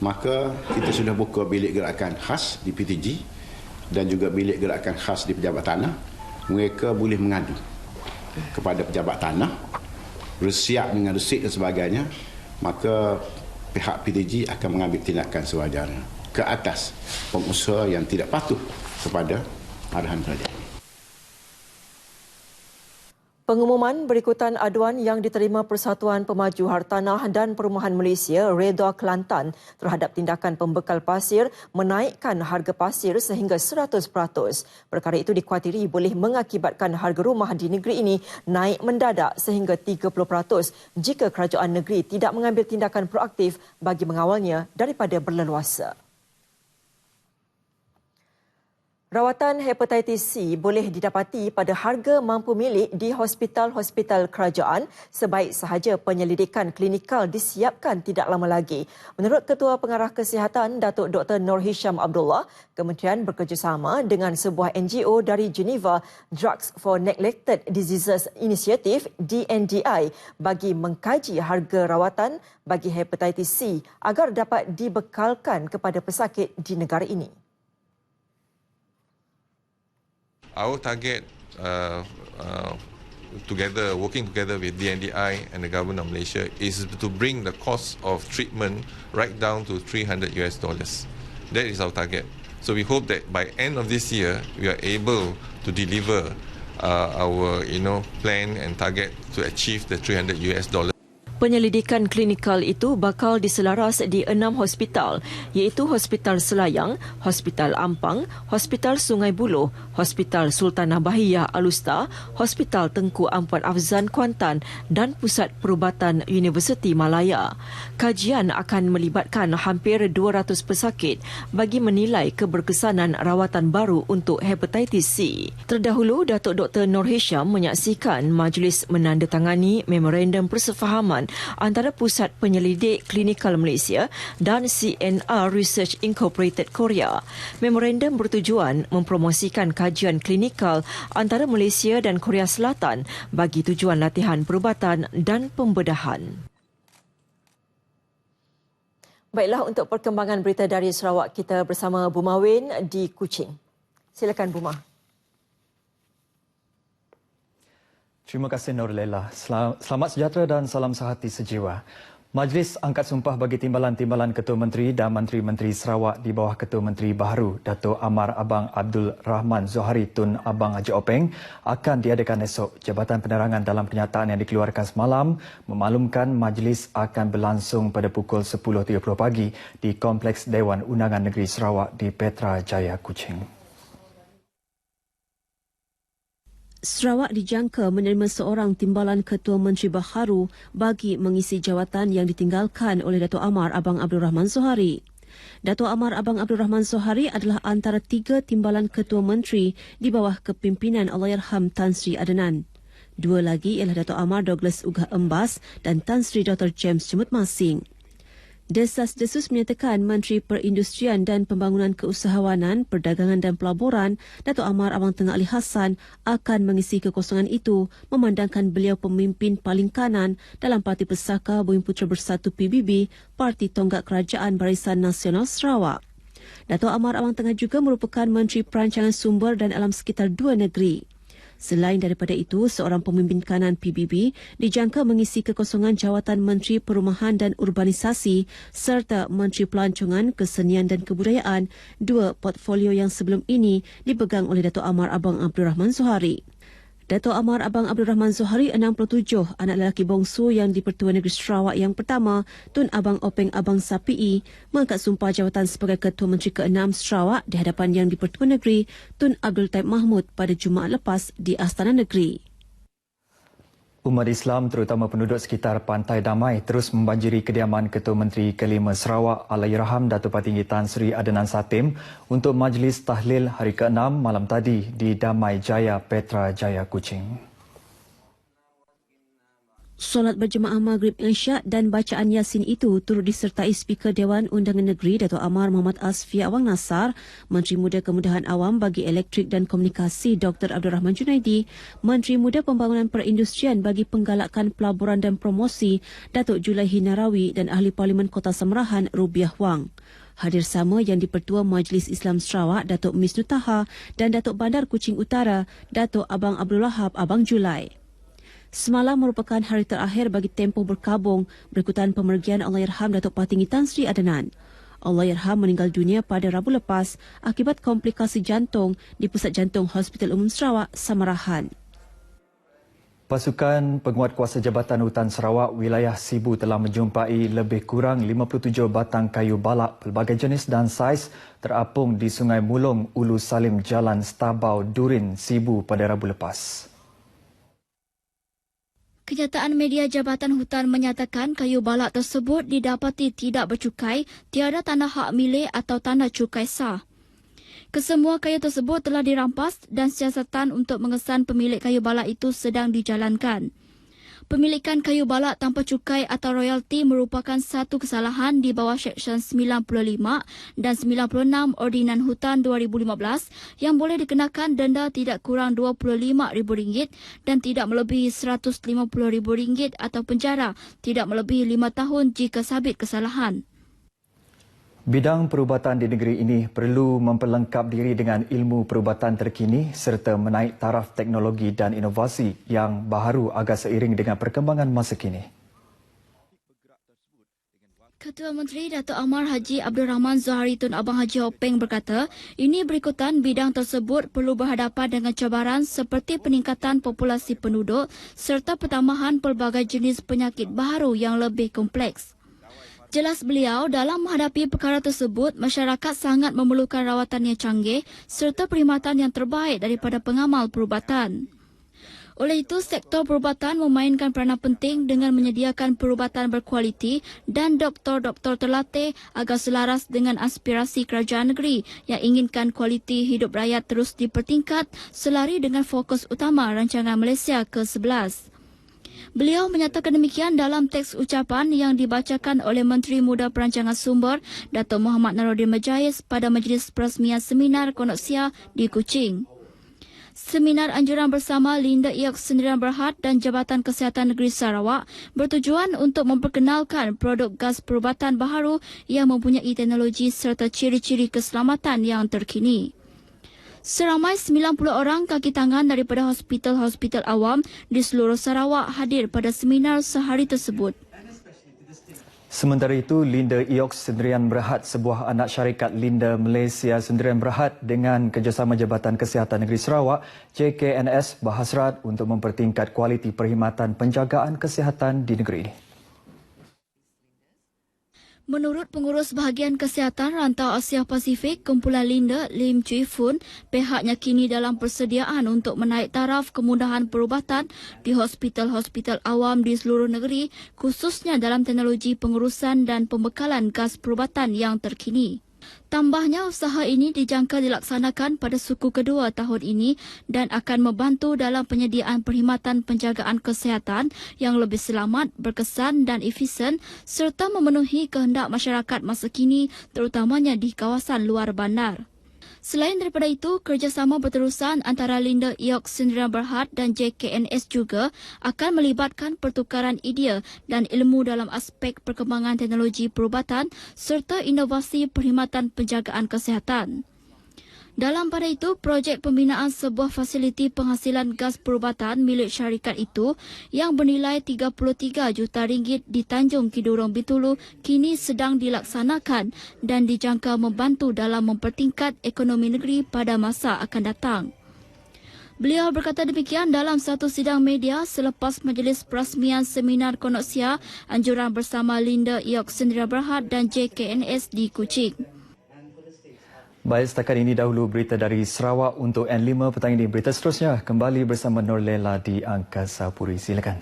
Speaker 15: maka kita sudah buka bilik gerakan khas di PTG dan juga bilik gerakan khas di pejabat tanah. Mereka boleh mengadu kepada pejabat tanah, bersiap dengan resit dan sebagainya, maka pihak PTG akan mengambil tindakan sewajarnya ke atas pengusaha yang tidak patuh kepada arahan kerajaan.
Speaker 1: Pengumuman berikutan aduan yang diterima Persatuan Pemaju Hartanah dan Perumahan Malaysia Redha Kelantan terhadap tindakan pembekal pasir menaikkan harga pasir sehingga 100%. Perkara itu dikuatiri boleh mengakibatkan harga rumah di negeri ini naik mendadak sehingga 30% jika kerajaan negeri tidak mengambil tindakan proaktif bagi mengawalnya daripada berleluasa. Rawatan hepatitis C boleh didapati pada harga mampu milik di hospital-hospital kerajaan sebaik sahaja penyelidikan klinikal disiapkan tidak lama lagi. Menurut Ketua Pengarah Kesihatan Datuk Dr. Nur Hisham Abdullah, kementerian bekerjasama dengan sebuah NGO dari Geneva, Drugs for Neglected Diseases Initiative DNDI, bagi mengkaji harga rawatan bagi hepatitis C agar dapat dibekalkan kepada pesakit di negara ini.
Speaker 16: Our target, working together with DNDI and the government of Malaysia, is to bring the cost of treatment right down to $300. That is our target. So we hope that by end of this year, we are able to deliver our plan and target to achieve the $300.
Speaker 1: Penyelidikan klinikal itu bakal diselaras di 6 hospital, iaitu Hospital Selayang, Hospital Ampang, Hospital Sungai Buloh, Hospital Sultanah Bahiyah Alusta, Hospital Tengku Ampuan Afzan Kuantan dan Pusat Perubatan Universiti Malaya. Kajian akan melibatkan hampir 200 pesakit bagi menilai keberkesanan rawatan baru untuk hepatitis C. Terdahulu, Datuk Dr. Nur Hisham menyaksikan majlis menandatangani memorandum persefahaman antara Pusat Penyelidik Klinikal Malaysia dan CNR Research Incorporated Korea. Memorandum bertujuan mempromosikan kajian klinikal antara Malaysia dan Korea Selatan bagi tujuan latihan perubatan dan pembedahan. Baiklah, untuk perkembangan berita dari Sarawak, kita bersama Buma Wen di Kuching. Silakan Buma.
Speaker 17: Terima kasih Nur Lela. Selamat sejahtera dan salam sehati sejiwa. Majlis angkat sumpah bagi timbalan-timbalan Ketua Menteri dan Menteri-Menteri Sarawak di bawah Ketua Menteri baharu Dato' Amar Abang Abdul Rahman Zohari Tun Abang Haji Openg akan diadakan esok. Jabatan Penerangan dalam kenyataan yang dikeluarkan semalam memaklumkan majlis akan berlangsung pada pukul 10.30 pagi di Kompleks Dewan Undangan Negeri Sarawak di Petra Jaya, Kuching.
Speaker 18: Sarawak dijangka menerima seorang timbalan Ketua Menteri baharu bagi mengisi jawatan yang ditinggalkan oleh Dato' Amar Abang Abdul Rahman Zohari. Dato' Amar Abang Abdul Rahman Zohari adalah antara 3 timbalan Ketua Menteri di bawah kepimpinan Allahyarham Tan Sri Adenan. 2 lagi ialah Dato' Amar Douglas Ugah Embas dan Tan Sri Dr. James Jemut Masing. Desas-desus menyatakan Menteri Perindustrian dan Pembangunan Keusahawanan, Perdagangan dan Pelaburan, Dato' Amar Abang Tengah Ali Hassan akan mengisi kekosongan itu memandangkan beliau pemimpin paling kanan dalam Parti Pesaka Bumiputera Bersatu PBB, Parti Tonggak Kerajaan Barisan Nasional Sarawak. Dato' Amar Abang Tengah juga merupakan Menteri Perancangan Sumber dan Alam Sekitar 2 negeri. Selain daripada itu, seorang pemimpin kanan PBB dijangka mengisi kekosongan jawatan Menteri Perumahan dan Urbanisasi serta Menteri Pelancongan, Kesenian dan Kebudayaan, 2 portfolio yang sebelum ini dipegang oleh Dato' Amar Abang Abdul Rahman Zohari. Dato' Amar Abang Abdul Rahman Zohari 67, anak lelaki bongsu yang di-Pertua Negeri Sarawak yang pertama, Tun Abang Openg Abang Sapii, mengangkat sumpah jawatan sebagai Ketua Menteri ke-6 Sarawak di hadapan yang di-Pertua Negeri, Tun Abdul Taib Mahmud pada Jumaat lepas di Astana Negeri.
Speaker 17: Umat Islam terutama penduduk sekitar Pantai Damai terus membanjiri kediaman Ketua Menteri ke-5 Sarawak Allahyarham Datuk Patinggi Tan Sri Adenan Satim untuk majlis tahlil hari ke-6 malam tadi di Damai Jaya, Petra Jaya, Kuching.
Speaker 18: Solat berjemaah Maghrib Isyak dan bacaan Yasin itu turut disertai Speaker Dewan Undangan Negeri Dato' Amar Muhammad Asfi Awang Nasar, Menteri Muda Kemudahan Awam bagi Elektrik dan Komunikasi Dr. Abdul Rahman Junaidi, Menteri Muda Pembangunan Perindustrian bagi Penggalakan Pelaburan dan Promosi Datuk Julaihi Narawi dan Ahli Parlimen Kota Samarahan Rubiah Wang. Hadir sama yang di-Pertua Majlis Islam Sarawak Datuk Misnu Taha dan Datuk Bandar Kuching Utara Datuk Abang Abdul Wahab Abang Julai. Semalam merupakan hari terakhir bagi tempoh berkabung berikutan pemergian Allahyarham Datuk Patinggi Tan Sri Adenan. Allahyarham meninggal dunia pada Rabu lepas akibat komplikasi jantung di Pusat Jantung Hospital Umum Sarawak, Samarahan.
Speaker 17: Pasukan penguat kuasa Jabatan Hutan Sarawak wilayah Sibu telah menjumpai lebih kurang 57 batang kayu balak pelbagai jenis dan saiz terapung di Sungai Mulong, Ulu Salim, Jalan Stabau, Durin, Sibu pada Rabu lepas.
Speaker 19: Kenyataan media Jabatan Hutan menyatakan kayu balak tersebut didapati tidak bercukai, tiada tanda hak milik atau tanda cukai sah. Kesemua kayu tersebut telah dirampas dan siasatan untuk mengesan pemilik kayu balak itu sedang dijalankan. Pemilikan kayu balak tanpa cukai atau royalti merupakan satu kesalahan di bawah Seksyen 95 dan 96 Ordinan Hutan 2015 yang boleh dikenakan denda tidak kurang RM25,000 dan tidak melebihi RM150,000 atau penjara tidak melebihi 5 tahun jika sabit kesalahan.
Speaker 17: Bidang perubatan di negeri ini perlu memperlengkap diri dengan ilmu perubatan terkini serta menaik taraf teknologi dan inovasi yang baharu agar seiring dengan perkembangan masa kini.
Speaker 19: Ketua Menteri Datuk Amar Haji Abdul Rahman Zohari Tun Abang Haji Hopeng berkata, ini berikutan bidang tersebut perlu berhadapan dengan cabaran seperti peningkatan populasi penduduk serta pertambahan pelbagai jenis penyakit baharu yang lebih kompleks. Jelas beliau, dalam menghadapi perkara tersebut, masyarakat sangat memerlukan rawatan yang canggih serta perkhidmatan yang terbaik daripada pengamal perubatan. Oleh itu, sektor perubatan memainkan peranan penting dengan menyediakan perubatan berkualiti dan doktor-doktor terlatih agar selaras dengan aspirasi kerajaan negeri yang inginkan kualiti hidup rakyat terus dipertingkat selari dengan fokus utama rancangan Malaysia ke-11. Beliau menyatakan demikian dalam teks ucapan yang dibacakan oleh Menteri Muda Perancangan Sumber Datuk Muhammad Naruddin Majais pada majlis peresmian seminar Konoksia di Kuching. Seminar anjuran bersama Linda Iok Sendirian Berhad dan Jabatan Kesihatan Negeri Sarawak bertujuan untuk memperkenalkan produk gas perubatan baharu yang mempunyai teknologi serta ciri-ciri keselamatan yang terkini. Seramai 90 orang kaki tangan daripada hospital-hospital awam di seluruh Sarawak hadir pada seminar sehari tersebut.
Speaker 17: Sementara itu, Linda Iok Sendirian Berhad, sebuah anak syarikat Linda Malaysia Sendirian Berhad dengan kerjasama Jabatan Kesihatan Negeri Sarawak, JKNS, berhasrat untuk mempertingkat kualiti perkhidmatan penjagaan kesihatan di negeri ini.
Speaker 19: Menurut Pengurus Bahagian Kesihatan Rantau Asia Pasifik, Kumpulan Linda, Lim Chui Fun, pihaknya kini dalam persediaan untuk menaik taraf kemudahan perubatan di hospital-hospital awam di seluruh negeri, khususnya dalam teknologi pengurusan dan pembekalan gas perubatan yang terkini. Tambahnya, usaha ini dijangka dilaksanakan pada suku kedua tahun ini dan akan membantu dalam penyediaan perkhidmatan penjagaan kesihatan yang lebih selamat, berkesan dan efisien serta memenuhi kehendak masyarakat masa kini terutamanya di kawasan luar bandar. Selain daripada itu, kerjasama berterusan antara Linda Iok Sendirian Berhad dan JKNS juga akan melibatkan pertukaran idea dan ilmu dalam aspek perkembangan teknologi perubatan serta inovasi perkhidmatan penjagaan kesihatan. Dalam pada itu, projek pembinaan sebuah fasiliti penghasilan gas perubatan milik syarikat itu yang bernilai RM33 juta di Tanjung Kidurong Bintulu kini sedang dilaksanakan dan dijangka membantu dalam mempertingkat ekonomi negeri pada masa akan datang. Beliau berkata demikian dalam satu sidang media selepas majlis perasmian seminar Konoksia anjuran bersama Linda Iok Sendirian Berhad dan JKNS di Kuching.
Speaker 17: Baik, setakat ini dahulu berita dari Sarawak untuk N5 petang ini. Berita seterusnya kembali bersama Nur Lela di Angkasa Puri. Silakan.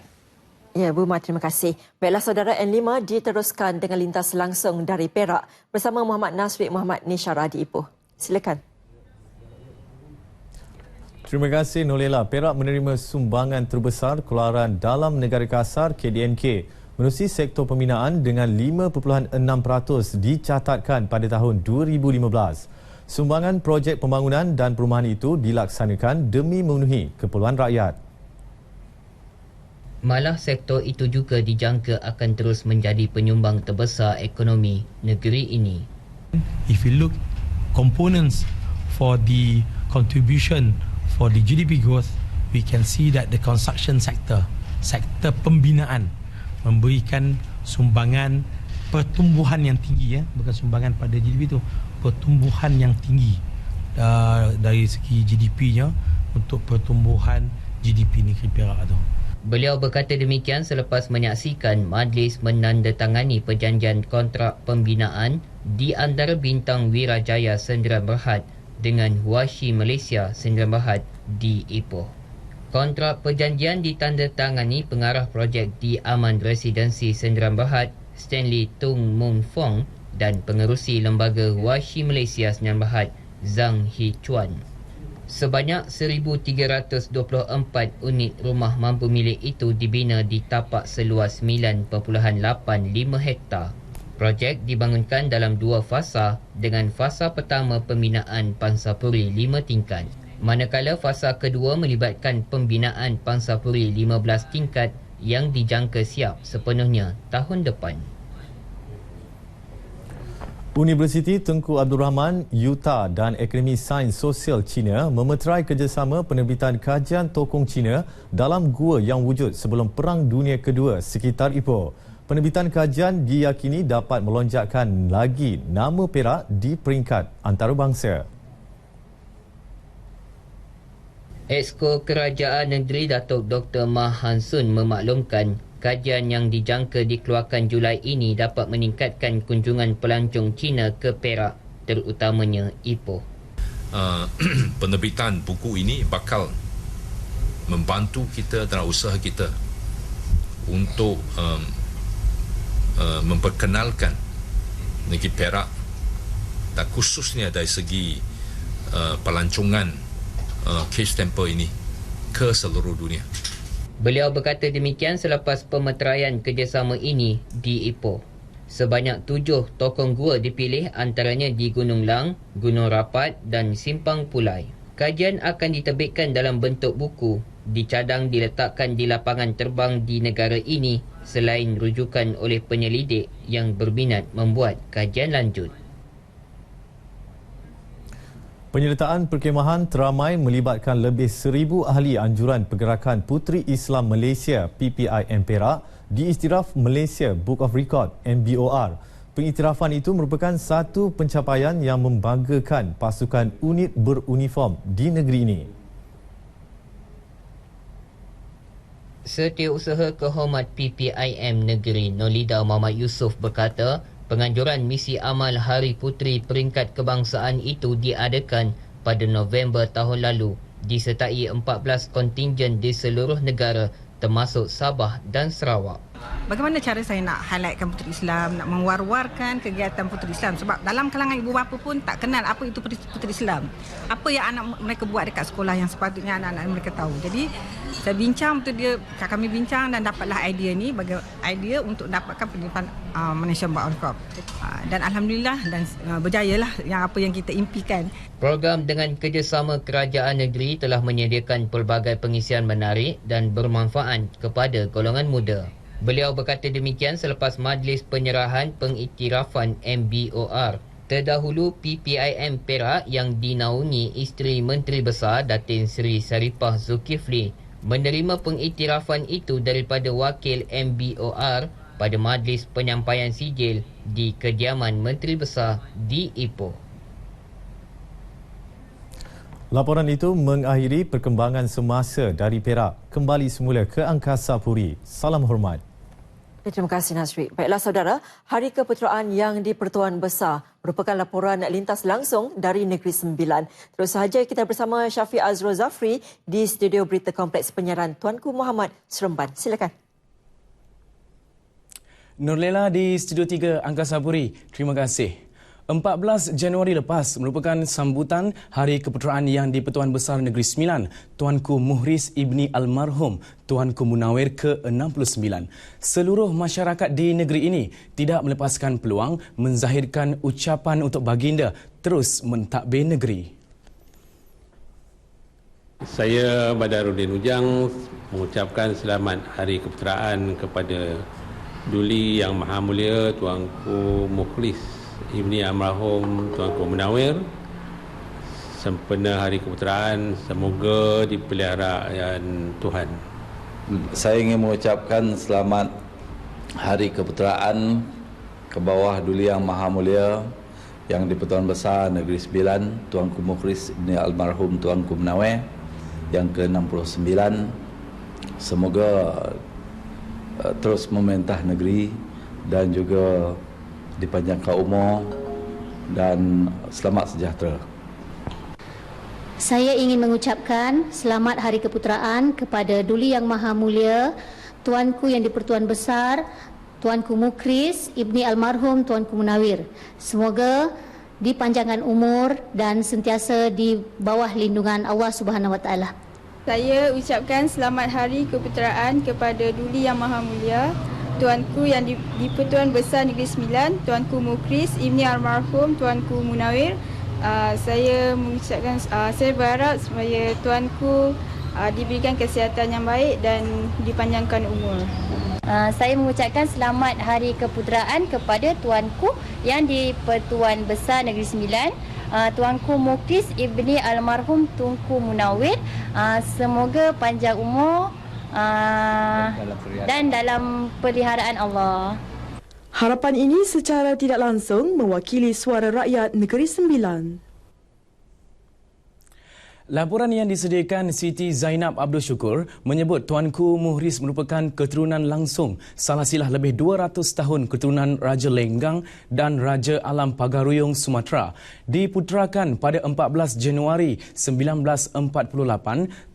Speaker 1: Ya, Bu Mat, terima kasih. Baiklah, saudara, N5 diteruskan dengan lintas langsung dari Perak bersama Muhammad Nasrid Muhammad Nishara di Ipoh. Silakan.
Speaker 20: Terima kasih Nur Lela. Perak menerima sumbangan terbesar keluaran dalam negara kasar KDNK menerusi sektor pembinaan dengan 5.6% dicatatkan pada tahun 2015. Sumbangan projek pembangunan dan perumahan itu dilaksanakan demi memenuhi keperluan rakyat.
Speaker 21: Malah sektor itu juga dijangka akan terus menjadi penyumbang terbesar ekonomi negeri ini.
Speaker 22: If you look components for the contribution for the GDP growth, we can see that the construction sector, sektor pembinaan memberikan sumbangan pertumbuhan yang tinggi, bukan sumbangan pada GDP itu, pertumbuhan yang tinggi dari segi GDP-nya untuk pertumbuhan GDP negeri Perak itu.
Speaker 21: Beliau berkata demikian selepas menyaksikan majlis menandatangani perjanjian kontrak pembinaan di antara Bintang Wirajaya Sendirian Berhad dengan Huashi Malaysia Sendirian Berhad di Ipoh. Kontrak perjanjian ditandatangani pengarah projek di Aman Residensi Sendirian Berhad, Stanley Tung Mun Fong dan pengerusi lembaga Huashi Malaysia Sendirian Berhad Zhang Hichuan. Sebanyak 1,324 unit rumah mampu milik itu dibina di tapak seluas 9.85 hektar. Projek dibangunkan dalam 2 fasa dengan fasa pertama pembinaan pangsapuri 5 tingkat. Manakala fasa kedua melibatkan pembinaan pangsapuri 15 tingkat yang dijangka siap sepenuhnya tahun depan.
Speaker 20: Universiti Tengku Abdul Rahman, UTA dan Akademi Sains Sosial China memeterai kerjasama penerbitan kajian tokong China dalam gua yang wujud sebelum Perang Dunia Kedua sekitar Ipoh. Penerbitan kajian diyakini dapat melonjakkan lagi nama Perak di peringkat antarabangsa.
Speaker 21: Exco Kerajaan Negeri Datuk Dr. Mah Han Sun memaklumkan kajian yang dijangka dikeluarkan Julai ini dapat meningkatkan kunjungan pelancong Cina ke Perak, terutamanya Ipoh.
Speaker 2: Penerbitan buku ini bakal membantu kita dalam usaha kita untuk memperkenalkan negeri Perak dan khususnya dari segi pelancongan case temper ini ke seluruh dunia.
Speaker 21: Beliau berkata demikian selepas pemeteraian kerjasama ini di Ipoh. Sebanyak 7 tokong gua dipilih, antaranya di Gunung Lang, Gunung Rapat dan Simpang Pulai. Kajian akan diterbitkan dalam bentuk buku, dicadang diletakkan di lapangan terbang di negara ini selain rujukan oleh penyelidik yang berminat membuat kajian lanjut.
Speaker 20: Penyertaan perkhemahan teramai melibatkan lebih 1,000 ahli anjuran Pergerakan Puteri Islam Malaysia PPIM Perak di Istiraf Malaysia Book of Record MBOR. Pengiktirafan itu merupakan satu pencapaian yang membanggakan pasukan unit beruniform di negeri ini.
Speaker 21: Setiausaha Kehormat PPIM Negeri Nolida Muhammad Yusof berkata, penganjuran misi amal Hari Puteri Peringkat Kebangsaan itu diadakan pada November tahun lalu disertai 14 kontingen di seluruh negara termasuk Sabah dan Sarawak.
Speaker 3: Bagaimana cara saya nak highlightkan Puteri Islam, nak mewar-warkan kegiatan Puteri Islam, sebab dalam kalangan ibu bapa pun tak kenal apa itu Puteri Islam. Apa yang anak mereka buat dekat sekolah yang sepatutnya anak-anak mereka tahu. Jadi saya bincang betul dia, kami bincang dan dapatlah idea ni, bagi idea untuk dapatkan pendidikan Malaysia Book of Record. Dan alhamdulillah dan berjayalah yang apa yang kita impikan.
Speaker 21: Program dengan kerjasama kerajaan negeri telah menyediakan pelbagai pengisian menarik dan bermanfaat kepada golongan muda. Beliau berkata demikian selepas majlis penyerahan pengiktirafan MBOR. Terdahulu PPIM Perak yang dinaungi isteri Menteri Besar Datin Seri Saripah Zulkifli menerima pengiktirafan itu daripada wakil MBOR pada majlis penyampaian sijil di kediaman Menteri Besar di Ipoh.
Speaker 20: Laporan itu mengakhiri perkembangan semasa dari Perak kembali semula ke Angkasa Puri. Salam hormat.
Speaker 1: Terima kasih Nasri. Baiklah saudara, Hari Keputeraan yang di-Pertuan Besar merupakan laporan lintas langsung dari Negeri Sembilan. Terus sahaja kita bersama Syafiq Azrul Zafri di studio berita Kompleks Penyiaran Tuanku Muhammad Seremban. Silakan.
Speaker 23: Nurlela di Studio 3 Angkasa Puri. Terima kasih. 14 Januari lepas merupakan sambutan Hari Keputeraan yang di-Pertuan Besar Negeri Sembilan, Tuanku Muhriz Ibni Almarhum Tuanku Munawir ke-69. Seluruh masyarakat di negeri ini tidak melepaskan peluang menzahirkan ucapan untuk baginda terus mentadbir negeri.
Speaker 24: Saya Badarudin Ujang mengucapkan selamat Hari Keputeraan kepada Duli Yang Maha Mulia Tuanku Muhriz Ibni Almarhum Tuanku Munawir. Sempena Hari Keputeraan, semoga dipelihara Tuhan.
Speaker 25: Saya ingin mengucapkan selamat Hari Keputeraan ke bawah Duli Yang Maha Mulia yang di-Pertuan Besar Negeri Sembilan, Tuanku Muhriz Ibni Almarhum Tuanku Munawir yang ke-69. Semoga terus memerintah negeri dan juga dipanjangkan umur dan selamat sejahtera.
Speaker 26: Saya ingin mengucapkan selamat Hari Keputeraan kepada Duli Yang Maha Mulia Tuanku yang di-Pertuan Besar Tuanku Muhriz Ibni Almarhum Tuanku Munawir. Semoga dipanjangkan umur dan sentiasa di bawah lindungan Allah Subhanahu Wa Taala.
Speaker 4: Saya ucapkan selamat Hari Keputeraan kepada Duli Yang Maha Mulia, Tuanku yang di-Pertuan Besar Negeri Sembilan, Tuanku Mukhlis Ibni Almarhum Tuanku Munawir. Saya mengucapkan, saya berharap supaya Tuanku diberikan kesihatan yang baik dan dipanjangkan umur.
Speaker 5: Saya mengucapkan selamat Hari Keputeraan kepada Tuanku yang di-Pertuan Besar Negeri Sembilan, Tuanku Mukhlis Ibni Almarhum Tunku Munawir. Semoga panjang umur dan dalam peliharaan Allah.
Speaker 6: Harapan ini secara tidak langsung mewakili suara rakyat Negeri Sembilan.
Speaker 23: Laporan yang disediakan Siti Zainab Abdul Syukur menyebut Tuanku Mukhlis merupakan keturunan langsung salah silah lebih 200 tahun keturunan Raja Lenggang dan Raja Alam Pagaruyung Sumatera. Diputerakan pada 14 Januari 1948,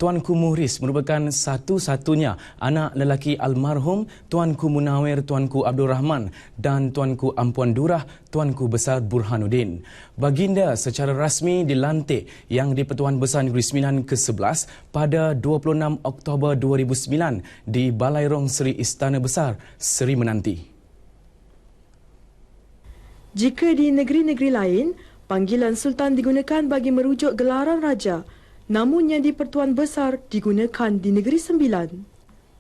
Speaker 23: Tuanku Mukhlis merupakan satu-satunya anak lelaki almarhum Tuanku Munawir Tuanku Abdul Rahman dan Tuanku Ampuan Durah Tuanku Besar Burhanuddin. Baginda secara rasmi dilantik yang di-Pertuan Besar Negeri Sembilan ke-11 pada 26 Oktober 2009 di Balairong Seri Istana Besar Seri Menanti.
Speaker 6: Jika di negeri-negeri lain, panggilan Sultan digunakan bagi merujuk gelaran raja, namun yang di-Pertuan Besar digunakan di Negeri Sembilan.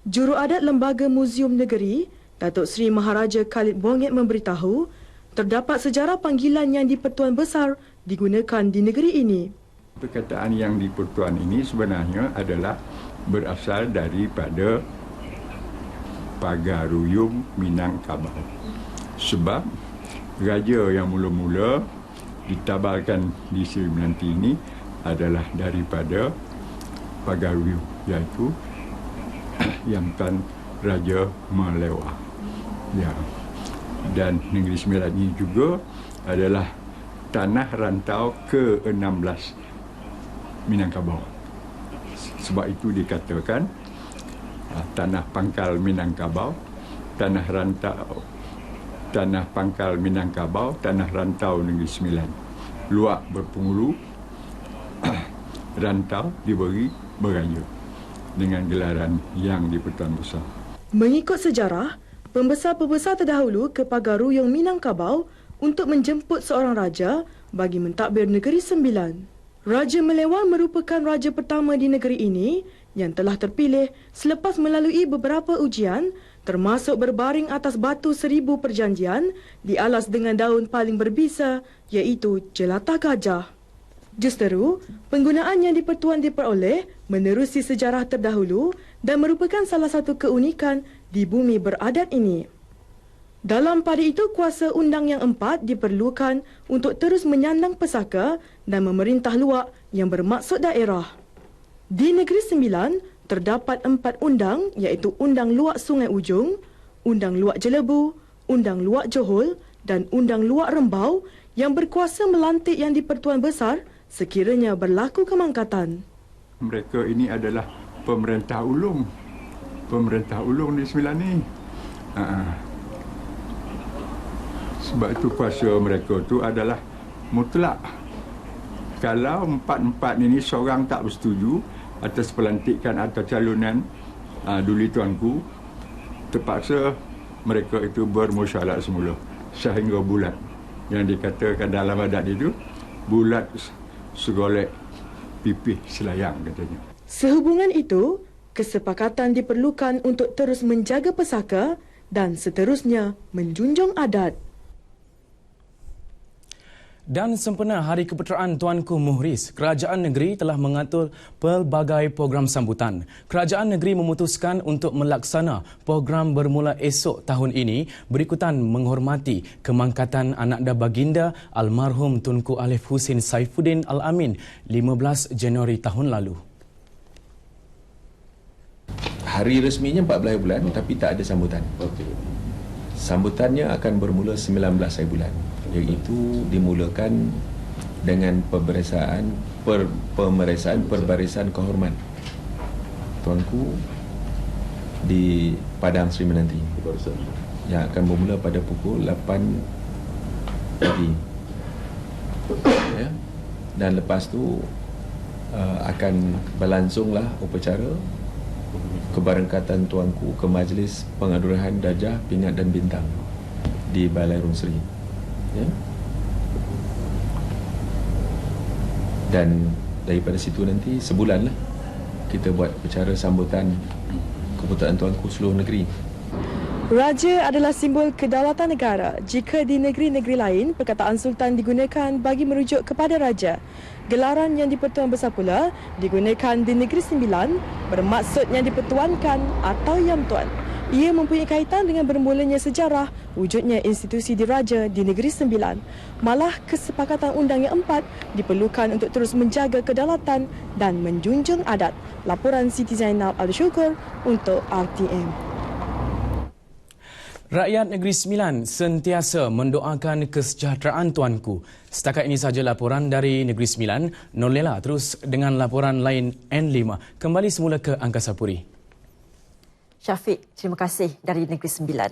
Speaker 6: Juruadat Lembaga Muzium Negeri, Datuk Seri Maharaja Khalid Bongit memberitahu, terdapat sejarah panggilan yang di-Pertuan Besar digunakan di negeri ini.
Speaker 7: Perkataan yang di-Pertuan ini sebenarnya adalah berasal daripada Pagaruyung Minangkabau. Sebab raja yang mula-mula ditabalkan di Seri Menanti ini adalah daripada Pagaruyung, iaitu Yang Tan Raja Melewah. Ya. Dan Negeri Sembilan ini juga adalah tanah rantau ke-16 Minangkabau. Sebab itu dikatakan tanah pangkal Minangkabau, tanah pangkal Minangkabau, tanah rantau Negeri Sembilan. Luak berpenghulu, rantau diberi beraja dengan gelaran yang di-Pertuan Besar.
Speaker 6: Mengikut sejarah, pembesar-pembesar terdahulu ke Pagaruyung Minangkabau untuk menjemput seorang raja bagi mentadbir Negeri Sembilan. Raja Melewah merupakan raja pertama di negeri ini yang telah terpilih selepas melalui beberapa ujian, termasuk berbaring atas batu 1000 perjanjian dialas dengan daun paling berbisa, iaitu jelatah gajah. Justeru, penggunaan yang di-Pertuan diperoleh menerusi sejarah terdahulu dan merupakan salah satu keunikan di bumi beradat ini. Dalam pada itu, kuasa undang yang 4 diperlukan untuk terus menyandang pesaka dan memerintah luak yang bermaksud daerah. Di Negeri Sembilan, terdapat 4 undang iaitu Undang Luak Sungai Ujung, Undang Luak Jelebu, Undang Luak Johor dan Undang Luak Rembau yang berkuasa melantik yang di-Pertuan Besar sekiranya berlaku kemangkatan.
Speaker 7: Mereka ini adalah pemerintah ulung. Pemerintah ulung di Sembilan ini. Sebab itu kuasa mereka itu adalah mutlak. Kalau 4-4 ini seorang tak bersetuju atas pelantikan atau calonan Duli Tuanku, terpaksa mereka itu bermusyawarah semula sehingga bulat. Yang dikatakan dalam adat itu, bulat segolek pipih selayang katanya.
Speaker 6: Sehubungan itu, kesepakatan diperlukan untuk terus menjaga pesaka dan seterusnya menjunjung adat.
Speaker 23: Dan sempena Hari Keputeraan Tuanku Mukhlis, Kerajaan Negeri telah mengatur pelbagai program sambutan. Kerajaan Negeri memutuskan untuk melaksana program bermula esok tahun ini berikutan menghormati kemangkatan anakda baginda almarhum Tunku Alif Husin Saifuddin Al-Amin 15 Januari tahun lalu.
Speaker 8: Hari resminya 14 bulan tapi tak ada sambutan. Sambutannya akan bermula 19 bulan. Iaitu dimulakan dengan pemeriksaan perbarisan kehormat Tuanku di Padang Seri Menanti yang akan bermula pada pukul 8 pagi. Ya. Dan lepas tu akan berlangsunglah upacara keberangkatan tuanku ke Majlis Penganugerahan Darjah Pingat dan Bintang di Balai Rung Seri. Ya. Dan daripada situ nanti sebulan lah kita buat upacara sambutan keputeraan tuanku seluruh negeri.
Speaker 6: Raja adalah simbol kedaulatan negara. Jika di negeri-negeri lain, perkataan Sultan digunakan bagi merujuk kepada Raja. Gelaran Yang di-Pertuan Besar pula digunakan di Negeri Sembilan bermaksud Yang di-Pertuankan atau Yang Tuan. Ia mempunyai kaitan dengan bermulanya sejarah wujudnya institusi diraja di Negeri Sembilan. Malah kesepakatan undang yang 4 diperlukan untuk terus menjaga kedaulatan dan menjunjung adat. Laporan Siti Zainal Al-Syukur untuk RTM.
Speaker 23: Rakyat Negeri Sembilan sentiasa mendoakan kesejahteraan tuanku. Setakat ini sahaja laporan dari Negeri Sembilan. Norlela terus dengan laporan lain N5. Kembali semula ke Angkasa Puri.
Speaker 1: Syafiq, terima kasih dari Negeri Sembilan.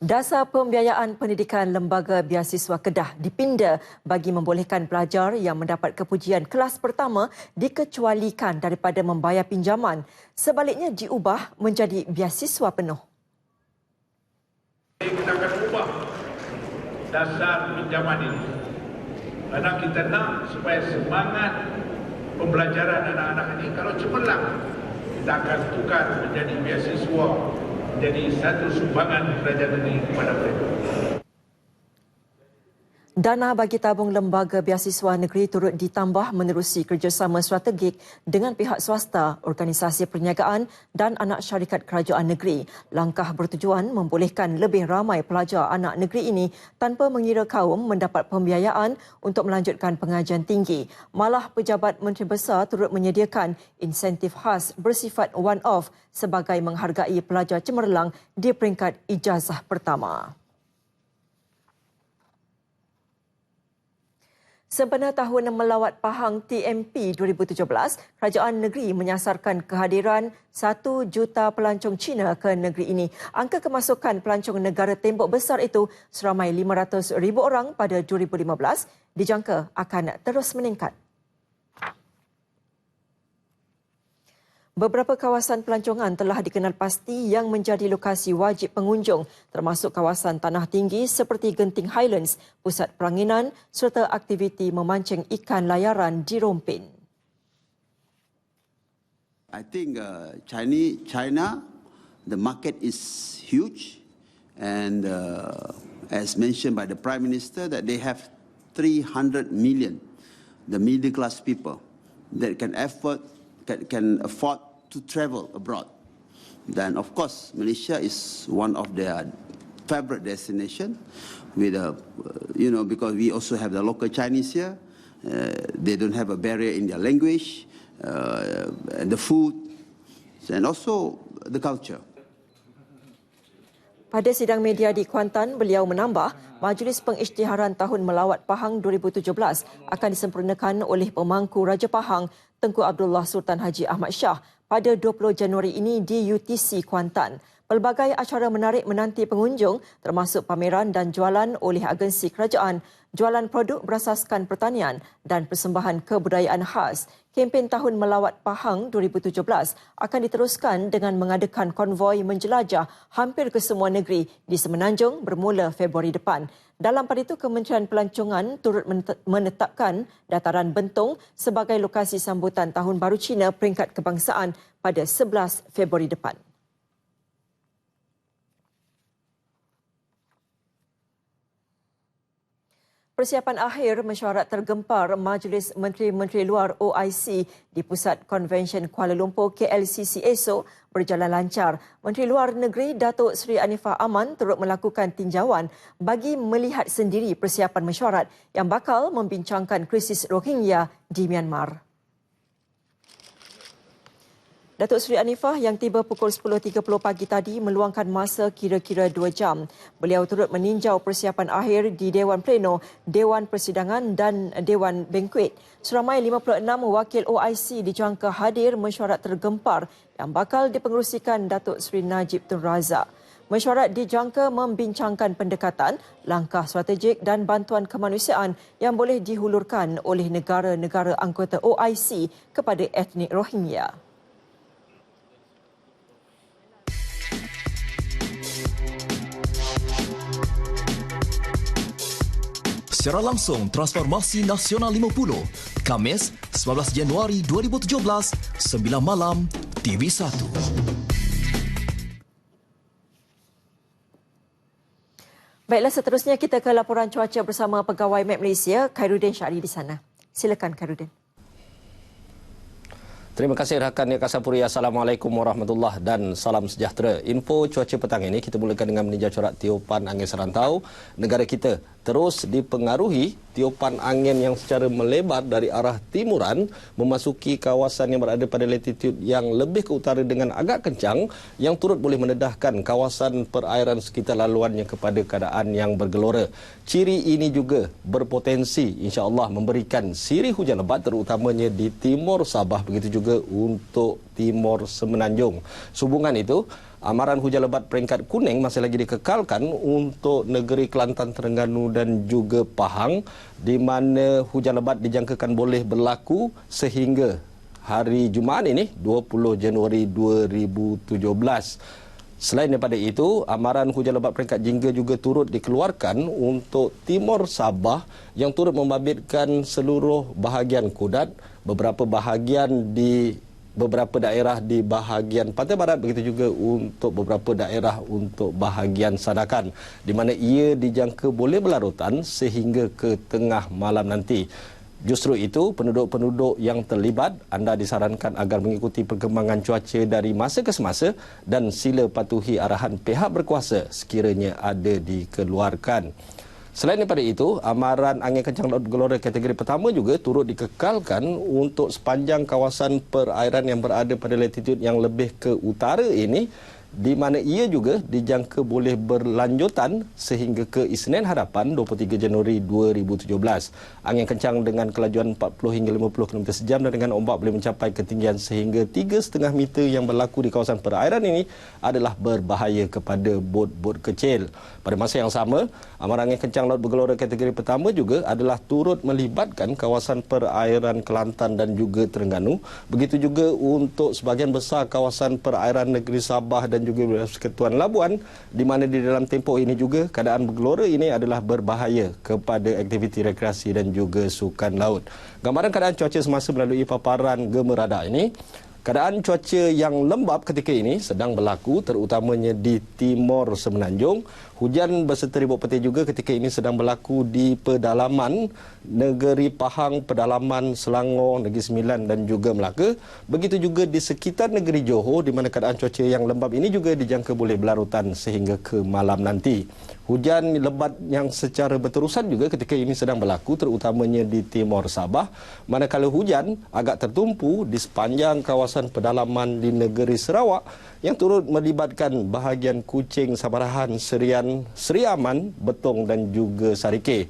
Speaker 1: Dasar Pembiayaan Pendidikan Lembaga Biasiswa Kedah dipinda bagi membolehkan pelajar yang mendapat kepujian kelas pertama dikecualikan daripada membayar pinjaman. Sebaliknya diubah menjadi biasiswa penuh.
Speaker 9: Kita akan ubah dasar pinjaman ini. Kerana kita nak supaya semangat pembelajaran anak-anak ini kalau cemerlang, kita akan tukar menjadi biasiswa, jadi satu sumbangan kerajaan negeri kepada mereka.
Speaker 1: Dana bagi tabung lembaga biasiswa negeri turut ditambah menerusi kerjasama strategik dengan pihak swasta, organisasi perniagaan dan anak syarikat kerajaan negeri. Langkah bertujuan membolehkan lebih ramai pelajar anak negeri ini tanpa mengira kaum mendapat pembiayaan untuk melanjutkan pengajian tinggi. Malah Pejabat Menteri Besar turut menyediakan insentif khas bersifat one-off sebagai menghargai pelajar cemerlang di peringkat ijazah pertama. Sempena Tahun Melawat Pahang TMP 2017, kerajaan negeri menyasarkan kehadiran 1 juta pelancong Cina ke negeri ini. Angka kemasukan pelancong negara tembok besar itu seramai 500,000 orang pada 2015 dijangka akan terus meningkat. Beberapa kawasan pelancongan telah dikenal pasti yang menjadi lokasi wajib pengunjung, termasuk kawasan tanah tinggi seperti Genting Highlands, pusat peranginan serta aktiviti memancing ikan layaran di Rompin.
Speaker 10: I think China, the market is huge, and as mentioned by the Prime Minister, that they have 300 million, the middle class people that can afford to travel abroad. Then, of course, Malaysia is one of their favorite destination, with because we also have the local Chinese here. They don't have a barrier in their language, and the food, and also the culture.
Speaker 1: Pada sidang media di Kuantan, beliau menambah Majlis Pengisytiharan Tahun Melawat Pahang 2017 akan disempurnakan oleh pemangku Raja Pahang Tengku Abdullah Sultan Haji Ahmad Shah pada 20 Januari ini di UTC Kuantan. Pelbagai acara menarik menanti pengunjung termasuk pameran dan jualan oleh agensi kerajaan, jualan produk berasaskan pertanian dan persembahan kebudayaan khas. Kempen Tahun Melawat Pahang 2017 akan diteruskan dengan mengadakan konvoi menjelajah hampir ke semua negeri di Semenanjung bermula Februari depan. Dalam pada itu, Kementerian Pelancongan turut menetapkan dataran Bentong sebagai lokasi sambutan Tahun Baru Cina peringkat kebangsaan pada 11 Februari depan. Persiapan akhir mesyuarat tergempar Majlis Menteri-Menteri Luar OIC di Pusat Konvensyen Kuala Lumpur KLCC esok berjalan lancar. Menteri Luar Negeri Datuk Seri Anifah Aman turut melakukan tinjauan bagi melihat sendiri persiapan mesyuarat yang bakal membincangkan krisis Rohingya di Myanmar. Datuk Seri Anifah yang tiba pukul 10.30 pagi tadi meluangkan masa kira-kira 2 jam. Beliau turut meninjau persiapan akhir di Dewan Pleno, Dewan Persidangan dan Dewan Bankuet. Seramai 56 wakil OIC dijangka hadir mesyuarat tergempar yang bakal dipengerusikan Datuk Seri Najib Tun Razak. Mesyuarat dijangka membincangkan pendekatan, langkah strategik dan bantuan kemanusiaan yang boleh dihulurkan oleh negara-negara anggota OIC kepada etnik Rohingya.
Speaker 11: Secara langsung Transformasi Nasional 50, Khamis 11 Januari 2017, 9 malam, TV1.
Speaker 1: Baiklah, seterusnya kita ke laporan cuaca bersama pegawai Met Malaysia, Khairuddin Syari di sana. Silakan Khairuddin.
Speaker 12: Terima kasih rakan Nia Kasapuri. Assalamualaikum warahmatullahi dan salam sejahtera. Info cuaca petang ini kita mulakan dengan meninjau corak tiupan angin serantau. Negara kita terus dipengaruhi tiupan angin yang secara melebar dari arah timuran memasuki kawasan yang berada pada latitude yang lebih ke utara dengan agak kencang yang turut boleh mendedahkan kawasan perairan sekitar laluannya kepada keadaan yang bergelora. Ciri ini juga berpotensi insya-Allah memberikan siri hujan lebat terutamanya di timur Sabah, begitu juga untuk timur Semenanjung. Sehubungan itu, amaran hujan lebat peringkat kuning masih lagi dikekalkan untuk negeri Kelantan, Terengganu dan juga Pahang, di mana hujan lebat dijangkakan boleh berlaku sehingga hari Jumaat ini 20 Januari 2017. Selain daripada itu, amaran hujan lebat peringkat jingga juga turut dikeluarkan untuk timur Sabah yang turut membabitkan seluruh bahagian Kudat, beberapa bahagian di beberapa daerah di bahagian pantai barat, begitu juga untuk beberapa daerah untuk bahagian Sanakan, di mana ia dijangka boleh berlarutan sehingga ke tengah malam nanti. Justru itu, penduduk-penduduk yang terlibat, anda disarankan agar mengikuti perkembangan cuaca dari masa ke semasa dan sila patuhi arahan pihak berkuasa sekiranya ada dikeluarkan. Selain daripada itu, amaran angin kencang laut bergelora kategori pertama juga turut dikekalkan untuk sepanjang kawasan perairan yang berada pada latitude yang lebih ke utara ini, di mana ia juga dijangka boleh berlanjutan sehingga ke Isnin hadapan 23 Januari 2017. Angin kencang dengan kelajuan 40 hingga 50 km sejam dan dengan ombak boleh mencapai ketinggian sehingga 3,5 meter yang berlaku di kawasan perairan ini adalah berbahaya kepada bot-bot kecil. Pada masa yang sama, amaran angin kencang laut bergelora kategori pertama juga adalah turut melibatkan kawasan perairan Kelantan dan juga Terengganu. Begitu juga untuk sebahagian besar kawasan perairan negeri Sabah dan juga Persekutuan Labuan, di mana di dalam tempoh ini juga keadaan bergelora ini adalah berbahaya kepada aktiviti rekreasi dan juga sukan laut. Gambaran keadaan cuaca semasa melalui paparan Gema Radar ini, keadaan cuaca yang lembap ketika ini sedang berlaku terutamanya di timur Semenanjung. Hujan berserta ribut petir juga ketika ini sedang berlaku di pedalaman negeri Pahang, pedalaman Selangor, Negeri Sembilan dan juga Melaka. Begitu juga di sekitar negeri Johor, di mana keadaan cuaca yang lembap ini juga dijangka boleh berlarutan sehingga ke malam nanti. Hujan lebat yang secara berterusan juga ketika ini sedang berlaku terutamanya di timur Sabah, manakala hujan agak tertumpu di sepanjang kawasan pedalaman di negeri Sarawak yang turut melibatkan bahagian Kuching, Sabarahan, Serian, Seri Aman, Betong dan juga Sarike.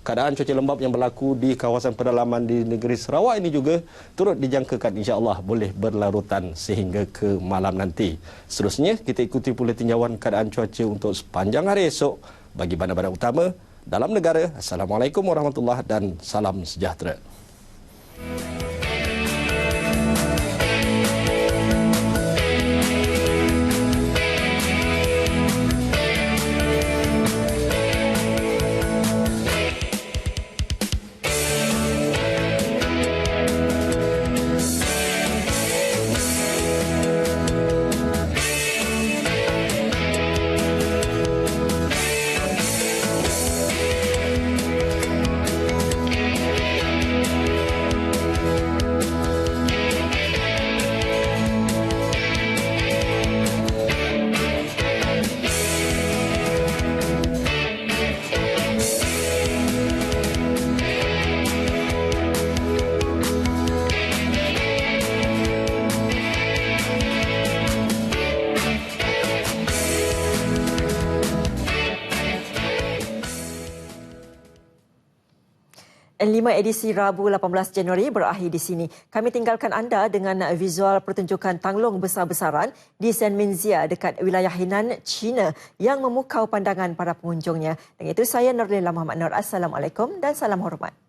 Speaker 12: Keadaan cuaca lembap yang berlaku di kawasan pedalaman di negeri Sarawak ini juga turut dijangkakan insya-Allah boleh berlarutan sehingga ke malam nanti. Seterusnya, kita ikuti pula tinjauan keadaan cuaca untuk sepanjang hari esok bagi bandar-bandar utama dalam negara. Assalamualaikum warahmatullahi dan salam sejahtera.
Speaker 1: N5 edisi Rabu 18 Januari berakhir di sini. Kami tinggalkan anda dengan visual pertunjukan tanglong besar-besaran di Shenzhen dekat wilayah Henan, China yang memukau pandangan para pengunjungnya. Dan itu saya Nurlela Muhammad Nur. Assalamualaikum dan salam hormat.